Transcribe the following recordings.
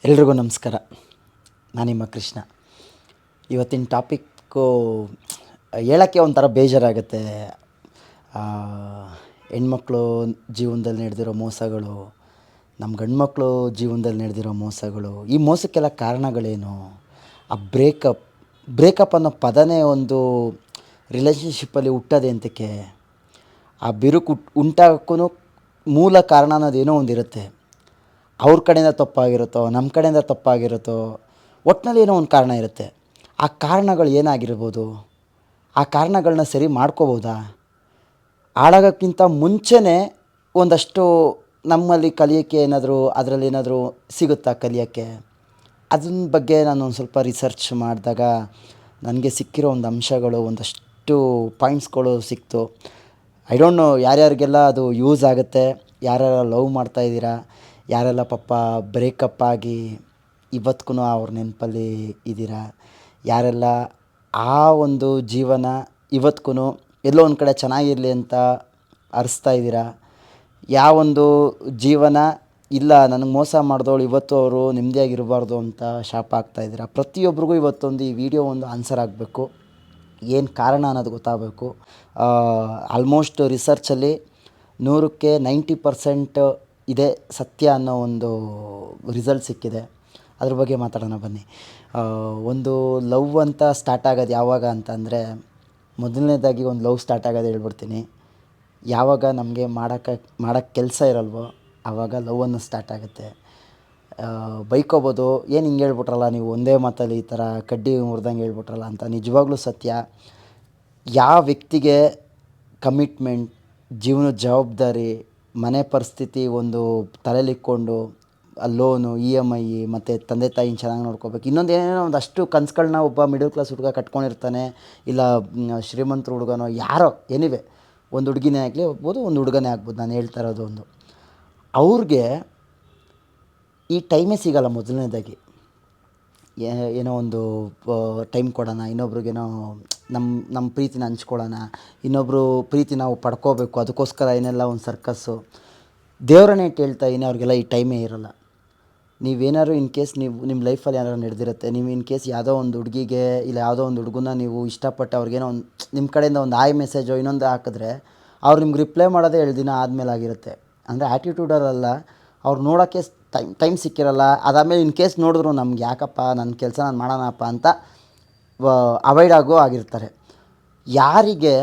ಎಲ್ರಿಗೂ ನಮಸ್ಕಾರ. ನಾನು ನಿಮ್ಮ ಕೃಷ್ಣ. ಇವತ್ತಿನ ಟಾಪಿಕ್ಕು ಹೇಳೋಕ್ಕೆ ಒಂಥರ ಬೇಜಾರಾಗುತ್ತೆ. ಆ, ಹೆಣ್ಮಕ್ಳು ಜೀವನದಲ್ಲಿ ನಡೆದಿರೋ ಮೋಸಗಳು, ನಮ್ಮ ಗಂಡ್ಮಕ್ಳು ಜೀವನದಲ್ಲಿ ನಡೆದಿರೋ ಮೋಸಗಳು, ಈ ಮೋಸಕ್ಕೆಲ್ಲ ಕಾರಣಗಳೇನು, ಆ ಬ್ರೇಕಪ್ ಅನ್ನೋ ಪದನೇ ಒಂದು ರಿಲೇಷನ್ಶಿಪ್ಪಲ್ಲಿ ಹುಟ್ಟೋದೆ ಅಂತಕ್ಕೆ, ಆ ಬಿರುಕು ಉಂಟಾಗೋಕ್ಕೂ ಮೂಲ ಕಾರಣ ಅನ್ನೋದೇನೋ ಒಂದಿರುತ್ತೆ. ಅವ್ರ ಕಡೆಯಿಂದ ತಪ್ಪಾಗಿರುತ್ತೋ, ನಮ್ಮ ಕಡೆಯಿಂದ ತಪ್ಪಾಗಿರುತ್ತೋ, ಒಟ್ಟಿನಲ್ಲಿ ಏನೋ ಒಂದು ಕಾರಣ ಇರುತ್ತೆ. ಆ ಕಾರಣಗಳು ಏನಾಗಿರ್ಬೋದು, ಆ ಕಾರಣಗಳನ್ನ ಸರಿ ಮಾಡ್ಕೋಬೋದಾ? ಹಾಳಾಗೋಕ್ಕಿಂತ ಮುಂಚೆನೇ ಒಂದಷ್ಟು ನಮ್ಮಲ್ಲಿ ಕಲಿಯೋಕ್ಕೆ ಏನಾದರೂ ಅದರಲ್ಲಿ ಏನಾದರೂ ಸಿಗುತ್ತಾ ಕಲಿಯೋಕ್ಕೆ? ಅದನ್ನ ಬಗ್ಗೆ ನಾನು ಒಂದು ಸ್ವಲ್ಪ ರಿಸರ್ಚ್ ಮಾಡಿದಾಗ ನನಗೆ ಸಿಕ್ಕಿರೋ ಒಂದು ಅಂಶಗಳು, ಒಂದಷ್ಟು ಪಾಯಿಂಟ್ಸ್ಗಳು ಸಿಕ್ತು. ಐ ಡೋಂಟ್ ನೋ ಯಾರ್ಯಾರಿಗೆಲ್ಲ ಅದು ಯೂಸ್ ಆಗುತ್ತೆ, ಯಾರ್ಯಾರು ಲವ್ ಮಾಡ್ತಾಯಿದ್ದೀರಾ, ಯಾರೆಲ್ಲ ಪಾಪ ಬ್ರೇಕಪ್ ಆಗಿ ಇವತ್ತಿಗೂ ಅವ್ರ ನೆನಪಲ್ಲಿ ಇದ್ದೀರಾ, ಯಾರೆಲ್ಲ ಆ ಒಂದು ಜೀವನ ಇವತ್ತಿಗೂ ಎಲ್ಲೋ ಒಂದು ಕಡೆ ಚೆನ್ನಾಗಿರಲಿ ಅಂತ ಅರಸ್ತಾ ಇದ್ದೀರಾ, ಯಾವೊಂದು ಜೀವನ ಇಲ್ಲ ನನಗೆ ಮೋಸ ಮಾಡಿದವಳು ಇವತ್ತು ಅವರು ನೆಮ್ಮದಿಯಾಗಿರಬಾರ್ದು ಅಂತ ಶಾಪ ಆಗ್ತಾಯಿದ್ದೀರಾ, ಪ್ರತಿಯೊಬ್ಬರಿಗೂ ಇವತ್ತೊಂದು ಈ ವಿಡಿಯೋ ಒಂದು ಆನ್ಸರ್ ಆಗಬೇಕು. ಏನು ಕಾರಣ ಅನ್ನೋದು ಗೊತ್ತಾಗಬೇಕು. ಆಲ್ಮೋಸ್ಟ್ ರಿಸರ್ಚಲ್ಲಿ 100ಕ್ಕೆ 90% ಇದೇ ಸತ್ಯ ಅನ್ನೋ ಒಂದು ರಿಸಲ್ಟ್ ಸಿಕ್ಕಿದೆ. ಅದ್ರ ಬಗ್ಗೆ ಮಾತಾಡೋಣ ಬನ್ನಿ. ಒಂದು ಲವ್ ಅಂತ ಸ್ಟಾರ್ಟ್ ಆಗೋದು ಯಾವಾಗ ಅಂತಂದರೆ, ಮೊದಲನೇದಾಗಿ ಒಂದು ಲವ್ ಸ್ಟಾರ್ಟ್ ಆಗೋದು ಹೇಳ್ಬಿಡ್ತೀನಿ. ಯಾವಾಗ ನಮಗೆ ಮಾಡೋಕ್ಕೆ ಕೆಲಸ ಇರಲ್ವೋ ಆವಾಗ ಲವ್ ಅನ್ನೋ ಸ್ಟಾರ್ಟ್ ಆಗುತ್ತೆ. ಬೈಕೋಬೋದು, ಏನು ಹಿಂಗೆ ಹೇಳ್ಬಿಟ್ರಲ್ಲ ನೀವು ಒಂದೇ ಮಾತಲ್ಲಿ ಈ ಥರ ಕಡ್ಡಿ ಮುರಿದಂಗೆ ಹೇಳ್ಬಿಟ್ರಲ್ಲ ಅಂತ. ನಿಜವಾಗ್ಲೂ ಸತ್ಯ. ಯಾವ ವ್ಯಕ್ತಿಗೆ ಕಮಿಟ್ಮೆಂಟ್, ಜೀವನದ ಜವಾಬ್ದಾರಿ, ಮನೆ ಪರಿಸ್ಥಿತಿ ಒಂದು ತಲೆಲಿಕ್ಕೊಂಡು ಲೋನು, EMI ಮತ್ತು ತಂದೆ ತಾಯಿನ ಚೆನ್ನಾಗಿ ನೋಡ್ಕೋಬೇಕು, ಇನ್ನೊಂದು ಏನೇನೋ ಒಂದಷ್ಟು ಕನಸುಗಳನ್ನ ಒಬ್ಬ ಮಿಡಲ್ ಕ್ಲಾಸ್ ಹುಡುಗ ಕಟ್ಕೊಂಡಿರ್ತಾನೆ, ಇಲ್ಲ ಶ್ರೀಮಂತರ ಹುಡುಗನೋ ಯಾರೋ ಎನಿವೆ, ಒಂದು ಹುಡುಗಿನೇ ಆಗಲಿ ಆಗ್ಬೋದು, ಒಂದು ಹುಡುಗನೇ ಆಗ್ಬೋದು. ನಾನು ಹೇಳ್ತಾ ಇರೋದು ಒಂದು, ಅವ್ರಿಗೆ ಈ ಟೈಮೇ ಸಿಗೋಲ್ಲ. ಮೊದಲನೇದಾಗಿ ಏನೋ ಒಂದು ಟೈಮ್ ಕೊಡೋಣ, ಇನ್ನೊಬ್ರಿಗೇನೋ ನಮ್ಮ ಪ್ರೀತಿನ ಹಂಚ್ಕೊಳ್ಳೋಣ, ಇನ್ನೊಬ್ಬರು ಪ್ರೀತಿ ನಾವು ಪಡ್ಕೋಬೇಕು, ಅದಕ್ಕೋಸ್ಕರ ಏನೆಲ್ಲ ಒಂದು ಸರ್ಕಸ್ಸು. ದೇವರನ್ನೇ ಹೇಳ್ತಾ ಇದ್ದೀನಿ, ಅವ್ರಿಗೆಲ್ಲ ಈ ಟೈಮೇ ಇರೋಲ್ಲ. ನೀವೇನಾದ್ರು ಇನ್ ಕೇಸ್ ನಿಮ್ಮ ಲೈಫಲ್ಲಿ ಏನಾದ್ರು ನಡೆದಿರುತ್ತೆ, ನೀವು ಇನ್ ಕೇಸ್ ಯಾವುದೋ ಒಂದು ಹುಡುಗಿಗೆ ಇಲ್ಲ ಯಾವುದೋ ಒಂದು ಹುಡುಗನ ನೀವು ಇಷ್ಟಪಟ್ಟು ಅವ್ರಿಗೇನೋ ಒಂದು ನಿಮ್ಮ ಕಡೆಯಿಂದ ಒಂದು ಹಾಯ್ ಮೆಸೇಜೋ ಇನ್ನೊಂದು ಹಾಕಿದ್ರೆ, ಅವ್ರು ನಿಮ್ಗೆ ರಿಪ್ಲೈ ಮಾಡೋದೇ 2 ದಿನ ಆದಮೇಲೆ ಆಗಿರುತ್ತೆ. ಅಂದರೆ ಆ್ಯಟಿಟ್ಯೂಡಲ್ಲ, ಅವ್ರು ನೋಡೋಕ್ಕೆ ಟೈಮ್ ಸಿಕ್ಕಿರಲ್ಲ. ಅದಾದಮೇಲೆ ಇನ್ ಕೇಸ್ ನೋಡಿದ್ರು ನಮ್ಗೆ ಯಾಕಪ್ಪ, ನನ್ನ ಕೆಲಸ ನಾನು ಮಾಡೋಣಪ್ಪ ಅಂತ ಅವಾಯ್ಡ್ ಆಗಿರ್ತಾರೆ. ಯಾರಿಗೆ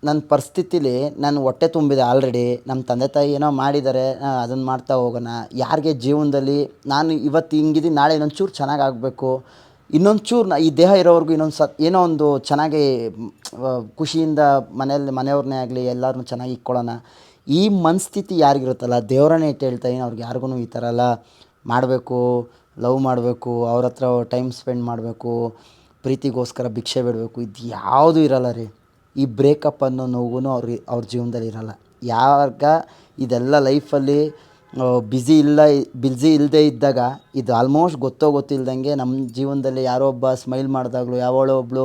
ನನ್ನ ಪರಿಸ್ಥಿತಿಲಿ ನಾನು ಹೊಟ್ಟೆ ತುಂಬಿದೆ ಆಲ್ರೆಡಿ, ನಮ್ಮ ತಂದೆ ತಾಯಿ ಏನೋ ಮಾಡಿದ್ದಾರೆ, ಅದನ್ನು ಮಾಡ್ತಾ ಹೋಗೋಣ, ಯಾರಿಗೆ ಜೀವನದಲ್ಲಿ ನಾನು ಇವತ್ತು ಹಿಂಗಿದ್ದೀನಿ, ನಾಳೆ ಇನ್ನೊಂದು ಚೂರು ಚೆನ್ನಾಗಾಗಬೇಕು, ಇನ್ನೊಂದು ಚೂರು ಈ ದೇಹ ಇರೋವರೆಗೂ ಇನ್ನೊಂದು ಏನೋ ಒಂದು ಚೆನ್ನಾಗಿ ಖುಷಿಯಿಂದ ಮನೆಯವ್ರನ್ನೇ ಆಗಲಿ ಎಲ್ಲರನ್ನೂ ಚೆನ್ನಾಗಿ ಇಟ್ಕೊಳ್ಳೋಣ, ಈ ಮನಸ್ಥಿತಿ ಯಾರಿಗಿರುತ್ತಲ್ಲ, ದೇವರನ್ನೇ ಇಟ್ಟು ಹೇಳ್ತಾ ಇದ್ದೀನಿ, ಅವ್ರಿಗೆ ಯಾರಿಗೂ ಈ ಥರ ಎಲ್ಲ ಮಾಡಬೇಕು, ಲವ್ ಮಾಡಬೇಕು, ಅವ್ರ ಹತ್ರ ಟೈಮ್ ಸ್ಪೆಂಡ್ ಮಾಡಬೇಕು, ಪ್ರೀತಿಗೋಸ್ಕರ ಭಿಕ್ಷೆ ಬಿಡಬೇಕು, ಇದು ಯಾವುದೂ ಇರಲ್ಲ ರೀ. ಈ ಬ್ರೇಕಪ್ ಅನ್ನೋ ನೋವು ಅವ್ರ ಜೀವನದಲ್ಲಿ ಇರೋಲ್ಲ. ಯಾವಾಗ ಇದೆಲ್ಲ ಲೈಫಲ್ಲಿ ಬ್ಯುಸಿ ಇಲ್ಲದೇ ಇದ್ದಾಗ, ಇದು ಆಲ್ಮೋಸ್ಟ್ ಗೊತ್ತಿಲ್ದಂಗೆ ನಮ್ಮ ಜೀವನದಲ್ಲಿ ಯಾರೋ ಒಬ್ಬ ಸ್ಮೈಲ್ ಮಾಡಿದಾಗಲೂ, ಯಾವಳೋ ಒಬ್ಬಳು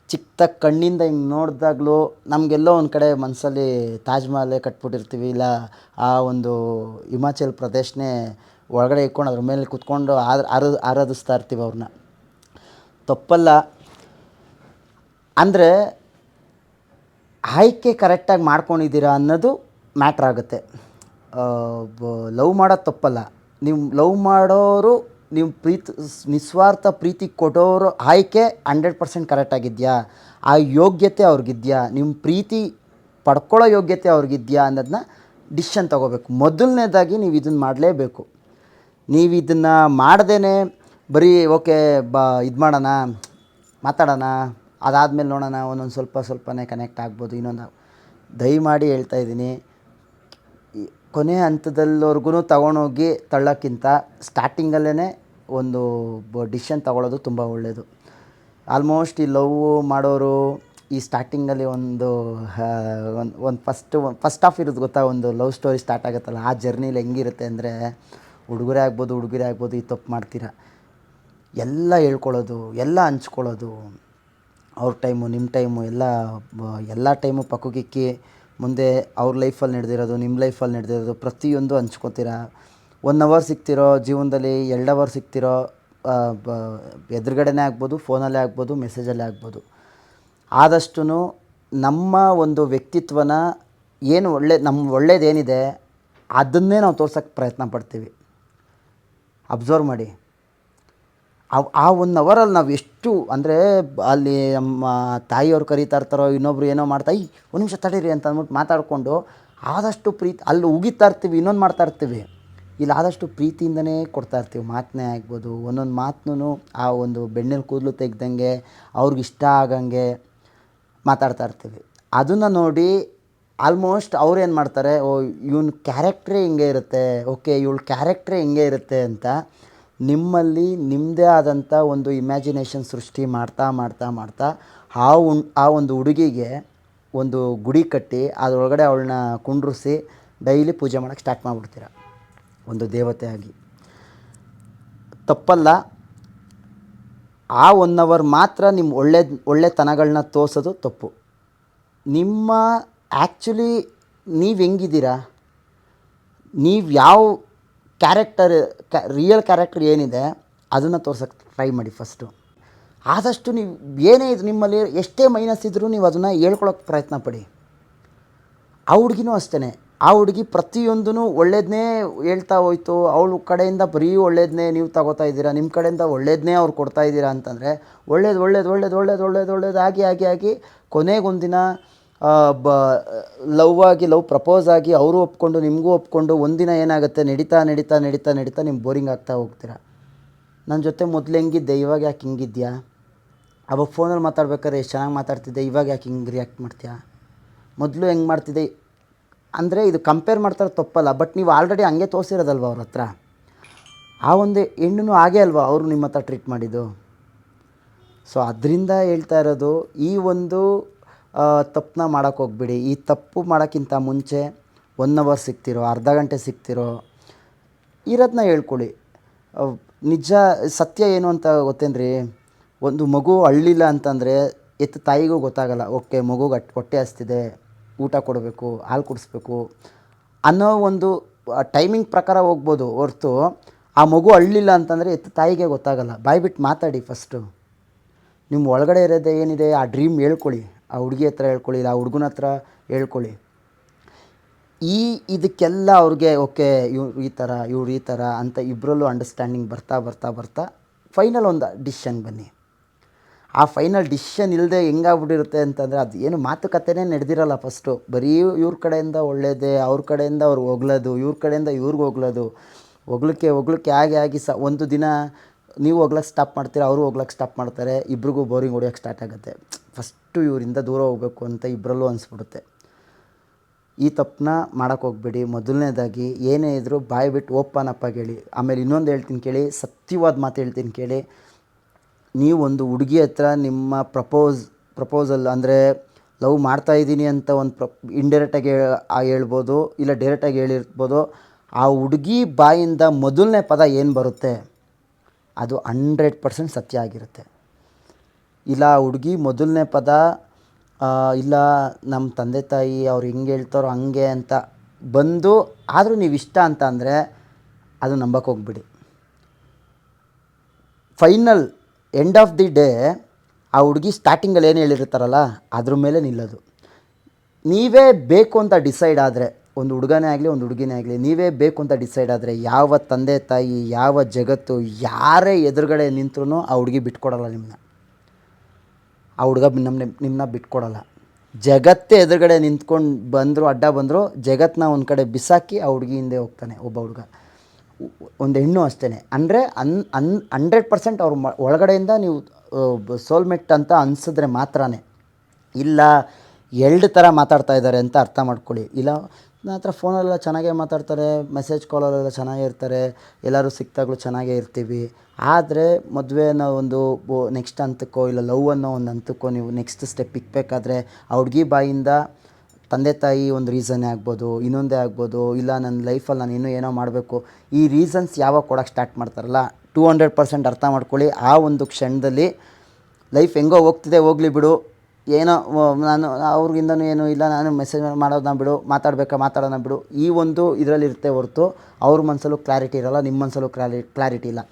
ಚಿಕ್ಕ ಕಣ್ಣಿಂದ ಹಿಂಗೆ ನೋಡಿದಾಗಲೂ ನಮಗೆಲ್ಲೋ ಒಂದು ಕಡೆ ಮನಸ್ಸಲ್ಲಿ ತಾಜ್ ಮಹಲೇ ಕಟ್ಬಿಟ್ಟಿರ್ತೀವಿ, ಇಲ್ಲ ಆ ಒಂದು ಹಿಮಾಚಲ್ ಪ್ರದೇಶನೇ ಒಳಗಡೆ ಇಟ್ಕೊಂಡು ಅದ್ರ ಮೇಲೆ ಕುತ್ಕೊಂಡು ಆರಾಧಿಸ್ತಾ ಇರ್ತೀವಿ ಅವ್ರನ್ನ. ತಪ್ಪಲ್ಲ. ಅಂದರೆ ಆಯ್ಕೆ ಕರೆಕ್ಟಾಗಿ ಮಾಡ್ಕೊಂಡಿದ್ದೀರಾ ಅನ್ನೋದು ಮ್ಯಾಟ್ರ್ ಆಗುತ್ತೆ. ಲವ್ ಮಾಡೋದು ತಪ್ಪಲ್ಲ. ನೀವು ಲವ್ ಮಾಡೋರು, ನೀವು ನಿಸ್ವಾರ್ಥ ಪ್ರೀತಿ ಕೊಡೋರು ಆಯ್ಕೆ 100% ಕರೆಕ್ಟಾಗಿದೆಯಾ, ಆ ಯೋಗ್ಯತೆ ಅವ್ರಿಗಿದೆಯಾ, ನಿಮ್ಮ ಪ್ರೀತಿ ಪಡ್ಕೊಳ್ಳೋ ಯೋಗ್ಯತೆ ಅವ್ರಿಗಿದೆಯಾ ಅನ್ನೋದನ್ನ ಡಿಸಿಷನ್ ತೊಗೋಬೇಕು. ಮೊದಲನೇದಾಗಿ ನೀವು ಇದನ್ನು ಮಾಡಲೇಬೇಕು. ನೀವು ಇದನ್ನು ಮಾಡ್ದೇ ಬರೀ ಓಕೆ ಇದು ಮಾಡೋಣ, ಮಾತಾಡೋಣ, ಅದಾದಮೇಲೆ ನೋಡೋಣ, ಒಂದೊಂದು ಸ್ವಲ್ಪನೇ ಕನೆಕ್ಟ್ ಆಗ್ಬೋದು, ಇನ್ನೊಂದು ದಯಮಾಡಿ ಹೇಳ್ತಾಯಿದ್ದೀನಿ, ಕೊನೆ ಹಂತದಲ್ಲಿವರೆಗೂ ತಗೊಂಡೋಗಿ ತಳ್ಳೋಕ್ಕಿಂತ ಸ್ಟಾರ್ಟಿಂಗಲ್ಲೇ ಒಂದು ಡಿಸಿಷನ್ ತೊಗೊಳ್ಳೋದು ತುಂಬ ಒಳ್ಳೆಯದು. ಆಲ್ಮೋಸ್ಟ್ ಈ ಲವ್ ಮಾಡೋರು ಈ ಸ್ಟಾರ್ಟಿಂಗಲ್ಲಿ ಒಂದು ಫಸ್ಟ್ ಹಾಫ್ ಇರೋದು ಗೊತ್ತಾ, ಒಂದು ಲವ್ ಸ್ಟೋರಿ ಸ್ಟಾರ್ಟ್ ಆಗುತ್ತಲ್ಲ, ಆ ಜರ್ನಿಲಿ ಹೆಂಗಿರುತ್ತೆ ಅಂದರೆ, ಹುಡುಗರೇ ಆಗ್ಬೋದು ಈ ತಪ್ಪು ಮಾಡ್ತೀರಾ, ಎಲ್ಲ ಹೇಳ್ಕೊಳ್ಳೋದು, ಎಲ್ಲ ಹಂಚ್ಕೊಳ್ಳೋದು, ಅವ್ರ ಟೈಮು ನಿಮ್ಮ ಟೈಮು ಎಲ್ಲ ಟೈಮು ಪಕ್ಕಕ್ಕಿಕ್ಕಿ ಮುಂದೆ ಅವ್ರ ಲೈಫಲ್ಲಿ ನಡೆದಿರೋದು, ನಿಮ್ಮ ಲೈಫಲ್ಲಿ ನಡೆದಿರೋದು ಪ್ರತಿಯೊಂದು ಹಂಚ್ಕೋತೀರ. 1 ಅವರ್ ಸಿಗ್ತಿರೋ ಜೀವನದಲ್ಲಿ 2 ಅವರ್ ಸಿಗ್ತಿರೋ ಎದುರುಗಡೆನೇ ಆಗ್ಬೋದು, ಫೋನಲ್ಲೇ ಆಗ್ಬೋದು, ಮೆಸೇಜಲ್ಲೇ ಆಗ್ಬೋದು. ಆದಷ್ಟು ನಮ್ಮ ಒಂದು ವ್ಯಕ್ತಿತ್ವನ ಏನು ಒಳ್ಳೇದೇನಿದೆ ಅದನ್ನೇ ನಾವು ತೋರ್ಸೋಕ್ಕೆ ಪ್ರಯತ್ನ ಪಡ್ತೀವಿ. ಅಬ್ಸರ್ವ್ ಮಾಡಿ. ಆ 1 ಅವರಲ್ಲಿ ನಾವು ಎಷ್ಟು ಅಂದರೆ ಅಲ್ಲಿ ನಮ್ಮ ತಾಯಿಯವ್ರು ಕರೀತಾ ಇರ್ತಾರೋ, ಇನ್ನೊಬ್ರು ಏನೋ ಮಾಡ್ತಾ ಒಂದು ನಿಮಿಷ ತಡೀರಿ ಅಂತ ಅಂದ್ಬಿಟ್ಟು ಮಾತಾಡಿಕೊಂಡು ಆದಷ್ಟು ಅಲ್ಲಿ ಉಗಿತಾ ಇರ್ತೀವಿ, ಇನ್ನೊಂದು ಮಾಡ್ತಾ ಇರ್ತೀವಿ. ಇಲ್ಲಿ ಆದಷ್ಟು ಪ್ರೀತಿಯಿಂದನೇ ಕೊಡ್ತಾ ಇರ್ತೀವಿ. ಮಾತನ್ನೇ ಆಗ್ಬೋದು, ಒಂದೊಂದು ಮಾತನ್ನೂ ಆ ಒಂದು ಬೆಣ್ಣೆಲಿ ಕೂದಲು ತೆಗ್ದಂಗೆ ಅವ್ರಿಗಿಷ್ಟ ಆಗಂಗೆ ಮಾತಾಡ್ತಾ ಇರ್ತೀವಿ. ಅದನ್ನು ನೋಡಿ ಆಲ್ಮೋಸ್ಟ್ ಅವ್ರೇನು ಮಾಡ್ತಾರೆ, ಓ ಇವನ ಕ್ಯಾರೆಕ್ಟ್ರೇ ಹಿಂಗೆ ಇರುತ್ತೆ, ಓಕೆ ಇವಳ ಕ್ಯಾರೆಕ್ಟ್ರೇ ಹಿಂಗೆ ಇರುತ್ತೆ ಅಂತ ನಿಮ್ಮಲ್ಲಿ ನಿಮ್ಮದೇ ಆದಂಥ ಒಂದು ಇಮ್ಯಾಜಿನೇಷನ್ ಸೃಷ್ಟಿ ಮಾಡ್ತಾ ಮಾಡ್ತಾ ಮಾಡ್ತಾ ಆ ಒಂದು ಹುಡುಗಿಗೆ ಒಂದು ಗುಡಿ ಕಟ್ಟಿ ಅದರೊಳಗಡೆ ಅವಳನ್ನ ಕುಂಡ್ರಿಸಿ ಡೈಲಿ ಪೂಜೆ ಮಾಡೋಕ್ಕೆ ಸ್ಟಾರ್ಟ್ ಮಾಡಿಬಿಡ್ತೀರ, ಒಂದು ದೇವತೆಯಾಗಿ. ತಪ್ಪಲ್ಲ. ಆ 1 ಅವರ್ ಮಾತ್ರ ನಿಮ್ಮ ಒಳ್ಳೆತನಗಳನ್ನ ತೋರಿಸೋದು ತಪ್ಪು. ನಿಮ್ಮ ಆ್ಯಕ್ಚುಲಿ ನೀವು ಹೆಂಗಿದ್ದೀರಾ, ನೀವು ಯಾವ ರಿಯಲ್ ಕ್ಯಾರೆಕ್ಟರ್ ಏನಿದೆ ಅದನ್ನು ತೋರ್ಸೋಕ್ಕೆ ಟ್ರೈ ಮಾಡಿ ಫಸ್ಟು. ಆದಷ್ಟು ನೀವು ಏನೇ ಇದು ನಿಮ್ಮಲ್ಲಿ ಎಷ್ಟೇ ಮೈನಸ್ ಇದ್ದರೂ ನೀವು ಅದನ್ನು ಹೇಳ್ಕೊಳಕ್ಕೆ ಪ್ರಯತ್ನ ಪಡಿ. ಆ ಹುಡುಗಿನೂ ಅಷ್ಟೇ. ಆ ಹುಡುಗಿ ಪ್ರತಿಯೊಂದೂ ಒಳ್ಳೇದನ್ನೇ ಹೇಳ್ತಾ ಹೋಯ್ತು, ಅವಳ ಕಡೆಯಿಂದ ಬರೀ ಒಳ್ಳೇದನ್ನೇ ನೀವು ತಗೋತಾ ಇದ್ದೀರಾ, ನಿಮ್ಮ ಕಡೆಯಿಂದ ಒಳ್ಳೇದನ್ನೇ ಅವ್ರು ಕೊಡ್ತಾ ಇದ್ದೀರಾ ಅಂತಂದರೆ ಒಳ್ಳೇದು ಆಗಿ ಕೊನೆಗೊಂದಿನ ಲವ್ ಪ್ರಪೋಸ್ ಆಗಿ ಅವರು ಒಪ್ಕೊಂಡು ನಿಮಗೂ ಒಪ್ಕೊಂಡು ಒಂದಿನ ಏನಾಗುತ್ತೆ, ನಡೀತಾ ನಿಮ್ಮ ಬೋರಿಂಗ್ ಆಗ್ತಾ ಹೋಗ್ತೀರಾ. ನನ್ನ ಜೊತೆ ಮೊದಲು ಹೆಂಗಿದ್ದೆ, ಇವಾಗ ಯಾಕೆ ಹಿಂಗಿದ್ಯಾ, ಅವಾಗ ಫೋನಲ್ಲಿ ಮಾತಾಡ್ಬೇಕಾದ್ರೆ ಎಷ್ಟು ಚೆನ್ನಾಗಿ ಮಾತಾಡ್ತಿದ್ದೆ, ಇವಾಗ ಯಾಕೆ ಹಿಂಗೆ ರಿಯಾಕ್ಟ್ ಮಾಡ್ತೀಯಾ, ಮೊದಲು ಹೆಂಗೆ ಮಾಡ್ತಿದ್ದೆ ಅಂದರೆ ಇದು ಕಂಪೇರ್ ಮಾಡ್ತಾರೆ ತಪ್ಪಲ್ಲ. ಬಟ್ ನೀವು ಆಲ್ರೆಡಿ ಹಂಗೆ ತೋರಿಸಿರೋದಲ್ವ ಅವ್ರ ಹತ್ರ. ಆ ಒಂದು ಹೆಣ್ಣು ಹಾಗೆ ಅಲ್ವಾ ಅವರು ನಿಮ್ಮ ಹತ್ರ ಟ್ರೀಟ್ ಮಾಡಿದ್ದು. ಸೊ ಅದರಿಂದ ಹೇಳ್ತಾ ಇರೋದು, ಈ ಒಂದು ತಪ್ಪನ್ನ ಮಾಡೋಕ್ಕೆ ಹೋಗ್ಬಿಡಿ. ಈ ತಪ್ಪು ಮಾಡೋಕ್ಕಿಂತ ಮುಂಚೆ 1 ಅವರ್ ಸಿಗ್ತಿರೋ, ಅರ್ಧ ಗಂಟೆ ಸಿಗ್ತಿರೋ ಇರೋದನ್ನ ಹೇಳ್ಕೊಳ್ಳಿ. ನಿಜ ಸತ್ಯ ಏನು ಅಂತ ಗೊತ್ತೇನ್ರಿ, ಒಂದು ಮಗು ಅಳ್ಳಿಲ್ಲ ಅಂತಂದರೆ ತಾಯಿಗೂ ಗೊತ್ತಾಗಲ್ಲ, ಓಕೆ ಮಗುಗೆ ಹೊಟ್ಟೆ ಹಸ್ತಿದೆ, ಊಟ ಕೊಡಬೇಕು, ಹಾಲು ಕುಡಿಸ್ಬೇಕು ಅನ್ನೋ ಒಂದು ಟೈಮಿಂಗ್ ಪ್ರಕಾರ ಹೋಗ್ಬೋದು ಹೊರ್ತು, ಆ ಮಗು ಅಳ್ಳಿಲ್ಲ ಅಂತಂದರೆ ತಾಯಿಗೆ ಗೊತ್ತಾಗಲ್ಲ. ಬಾಯ್ಬಿಟ್ಟು ಮಾತಾಡಿ ಫಸ್ಟು. ನಿಮ್ಮ ಒಳಗಡೆ ಇರೋದೇ ಏನಿದೆ ಆ ಡ್ರೀಮ್ ಹೇಳ್ಕೊಳ್ಳಿ. ಆ ಹುಡುಗಿ ಹತ್ರ ಹೇಳ್ಕೊಳ್ಳಿ, ಇಲ್ಲ ಆ ಹುಡುಗನ ಹತ್ರ ಹೇಳ್ಕೊಳ್ಳಿ. ಇದಕ್ಕೆಲ್ಲ ಅವ್ರಿಗೆ ಓಕೆ ಇವ್ರು ಈ ಥರ ಅಂತ ಇಬ್ಬರಲ್ಲೂ ಅಂಡರ್ಸ್ಟ್ಯಾಂಡಿಂಗ್ ಬರ್ತಾ ಫೈನಲ್ ಒಂದು ಡಿಸಿಷನ್ ಬನ್ನಿ. ಆ ಫೈನಲ್ ಡಿಸಿಷನ್ ಇಲ್ಲದೆ ಹೆಂಗಾಗ್ಬಿಟ್ಟಿರುತ್ತೆ ಅಂತಂದರೆ, ಅದು ಏನು ಮಾತುಕತೆನೇ ನಡೆದಿರಲ್ಲ ಫಸ್ಟು. ಬರೀ ಇವ್ರ ಕಡೆಯಿಂದ ಒಳ್ಳೇದೇ, ಅವ್ರ ಕಡೆಯಿಂದ ಅವ್ರಿಗೆ ಹೊಗಳೋದು, ಇವ್ರ ಕಡೆಯಿಂದ ಇವ್ರಿಗೆ ಹೊಗಳೋದು, ಹೊಗಳಕ್ಕೆ ಆಗಿ ಒಂದು ದಿನ ನೀವು ಹೋಗ್ಲಕ್ಕೆ ಸ್ಟಾಪ್ ಮಾಡ್ತೀರಾ, ಅವರು ಹೋಗ್ಲಕ್ಕೆ ಸ್ಟಾಪ್ ಮಾಡ್ತಾರೆ, ಇಬ್ರಿಗೂ ಬೋರಿಂಗ್ ಹೊಡಿಯೋಕ್ಕೆ ಸ್ಟಾರ್ಟ್ ಆಗುತ್ತೆ. ಫಸ್ಟು ಇವರಿಂದ ದೂರ ಹೋಗಬೇಕು ಅಂತ ಇಬ್ಬರಲ್ಲೂ ಅನಿಸ್ಬಿಡುತ್ತೆ. ಈ ತಪ್ಪನ್ನ ಮಾಡೋಕ್ಕೆ ಹೋಗ್ಬೇಡಿ. ಮೊದಲನೇದಾಗಿ ಏನೇ ಇದ್ದರೂ ಬಾಯಿ ಬಿಟ್ಟು ಓಪನ್ ಅಪ್ಪಾಗಿ ಹೇಳಿ. ಆಮೇಲೆ ಇನ್ನೊಂದು ಹೇಳ್ತೀನಿ ಕೇಳಿ, ಸತ್ಯವಾದ ಮಾತು ಹೇಳ್ತೀನಿ ಕೇಳಿ. ನೀವು ಒಂದು ಹುಡುಗಿ ಹತ್ರ ನಿಮ್ಮ ಪ್ರಪೋಸಲ್ ಅಂದರೆ ಲವ್ ಮಾಡ್ತಾಯಿದ್ದೀನಿ ಅಂತ ಒಂದು ಇಂಡೈರೆಕ್ಟಾಗಿ ಹೇಳ್ಬೋದು, ಇಲ್ಲ ಡೈರೆಕ್ಟಾಗಿ ಹೇಳಿರ್ಬೋದು. ಆ ಹುಡುಗಿ ಬಾಯಿಂದ ಮೊದಲನೇ ಪದ ಏನು ಬರುತ್ತೆ ಅದು 100% ಸತ್ಯ ಆಗಿರುತ್ತೆ. ಇಲ್ಲ ಹುಡುಗಿ ಮೊದಲನೇ ಪದ ಇಲ್ಲ ನಮ್ಮ ತಂದೆ ತಾಯಿ ಅವ್ರು ಹೆಂಗೆ ಹೇಳ್ತಾರೋ ಹಂಗೆ ಅಂತ ಬಂದು ಆದರೂ ನೀವು ಇಷ್ಟ ಅಂತ ಅಂದರೆ ಅದು ನಂಬಕ್ಕೆ ಹೋಗ್ಬಿಡಿ. Final end of the day ಆ ಹುಡುಗಿ ಸ್ಟಾರ್ಟಿಂಗಲ್ಲಿ ಏನು ಹೇಳಿರ್ತಾರಲ್ಲ ಅದ್ರ ಮೇಲೆ ನಿಲ್ಲೋದು. ನೀವೇ ಬೇಕು ಅಂತ ಡಿಸೈಡ್ ಆದರೆ, ಒಂದು ಹುಡುಗನೇ ಆಗಲಿ ಒಂದು ಹುಡುಗಿನೇ ಆಗಲಿ, ನೀವೇ ಬೇಕು ಅಂತ ಡಿಸೈಡ್ ಆದರೆ ಯಾವ ತಂದೆ ತಾಯಿ, ಯಾವ ಜಗತ್ತು, ಯಾರೇ ಎದುರುಗಡೆ ನಿಂತರೂ ಆ ಹುಡುಗಿ ಬಿಟ್ಕೊಡಲ್ಲ ನಿಮ್ಮನ್ನ. ಆ ಹುಡುಗ ನಿಮ್ಮನ್ನ ಬಿಟ್ಕೊಡಲ್ಲ. ಜಗತ್ತೇ ಎದುರುಗಡೆ ನಿಂತ್ಕೊಂಡು ಬಂದರು, ಅಡ್ಡ ಬಂದರು, ಜಗತ್ತನ್ನ ಒಂದು ಕಡೆ ಬಿಸಾಕಿ ಆ ಹುಡುಗಿ ಹಿಂದೆ ಹೋಗ್ತಾನೆ ಒಬ್ಬ ಹುಡುಗ. ಒಂದು ಹೆಣ್ಣು ಅಷ್ಟೇ. ಅಂದರೆ 100% ಅವ್ರ ಒಳಗಡೆಯಿಂದ ನೀವು ಸೋಲ್ಮೇಟ್ ಅಂತ ಅನಿಸಿದ್ರೆ ಮಾತ್ರ. ಇಲ್ಲ 2 ಥರ ಮಾತಾಡ್ತಾ ಇದ್ದಾರೆ ಅಂತ ಅರ್ಥ ಮಾಡ್ಕೊಳ್ಳಿ. ಇಲ್ಲ ನನ್ನ ಹತ್ರ ಫೋನಲ್ಲೆಲ್ಲ ಚೆನ್ನಾಗೇ ಮಾತಾಡ್ತಾರೆ, ಮೆಸೇಜ್ ಕಾಲಲ್ಲೆಲ್ಲ ಚೆನ್ನಾಗೇ ಇರ್ತಾರೆ, ಎಲ್ಲರೂ ಸಿಕ್ತಾಗಲೂ ಚೆನ್ನಾಗೇ ಇರ್ತೀವಿ. ಆದರೆ ಮದುವೆ ಅನ್ನೋ ಒಂದು ನೆಕ್ಸ್ಟ್ ಹಂತಕ್ಕೋ ಇಲ್ಲ ಲವ್ ಅನ್ನೋ ಒಂದು ಹಂತಕ್ಕೋ ನೀವು ನೆಕ್ಸ್ಟ್ ಸ್ಟೆಪ್ ಇಕ್ಕಬೇಕಾದ್ರೆ ಆ ಹುಡುಗಿ ಬಾಯಿಂದ ತಂದೆ ತಾಯಿ ಒಂದು ರೀಸನ್ನೇ ಆಗ್ಬೋದು, ಇನ್ನೊಂದೇ ಆಗ್ಬೋದು, ಇಲ್ಲ ನನ್ನ ಲೈಫಲ್ಲಿ ನಾನು ಇನ್ನೂ ಏನೋ ಮಾಡಬೇಕು, ಈ ರೀಸನ್ಸ್ ಯಾವಾಗ ಕೊಡೋಕ್ಕೆ ಸ್ಟಾರ್ಟ್ ಮಾಡ್ತಾರಲ್ಲ 200% ಅರ್ಥ ಮಾಡ್ಕೊಳ್ಳಿ. ಆ ಒಂದು ಕ್ಷಣದಲ್ಲಿ ಲೈಫ್ ಹೆಂಗೋ ಹೋಗ್ತಿದೆ ಹೋಗಲಿ ಬಿಡು, ಏನೋ ನಾನು ಅವ್ರಿಗಿಂದನೂ ಏನೂ ಇಲ್ಲ, ನಾನು ಮೆಸೇಜ್ ಮಾಡೋದನ್ನ ಬಿಡು, ಮಾತಾಡೋಣ ಬಿಡು, ಈ ಒಂದು ಇದರಲ್ಲಿರುತ್ತೆ ಹೊರತು ಅವ್ರ ಮನಸ್ಸಲ್ಲೂ ಕ್ಲಾರಿಟಿ ಇರೋಲ್ಲ, ನಿಮ್ಮ ಮನಸ್ಸಲ್ಲೂ ಕ್ಲಾರಿಟಿ ಇಲ್ಲ.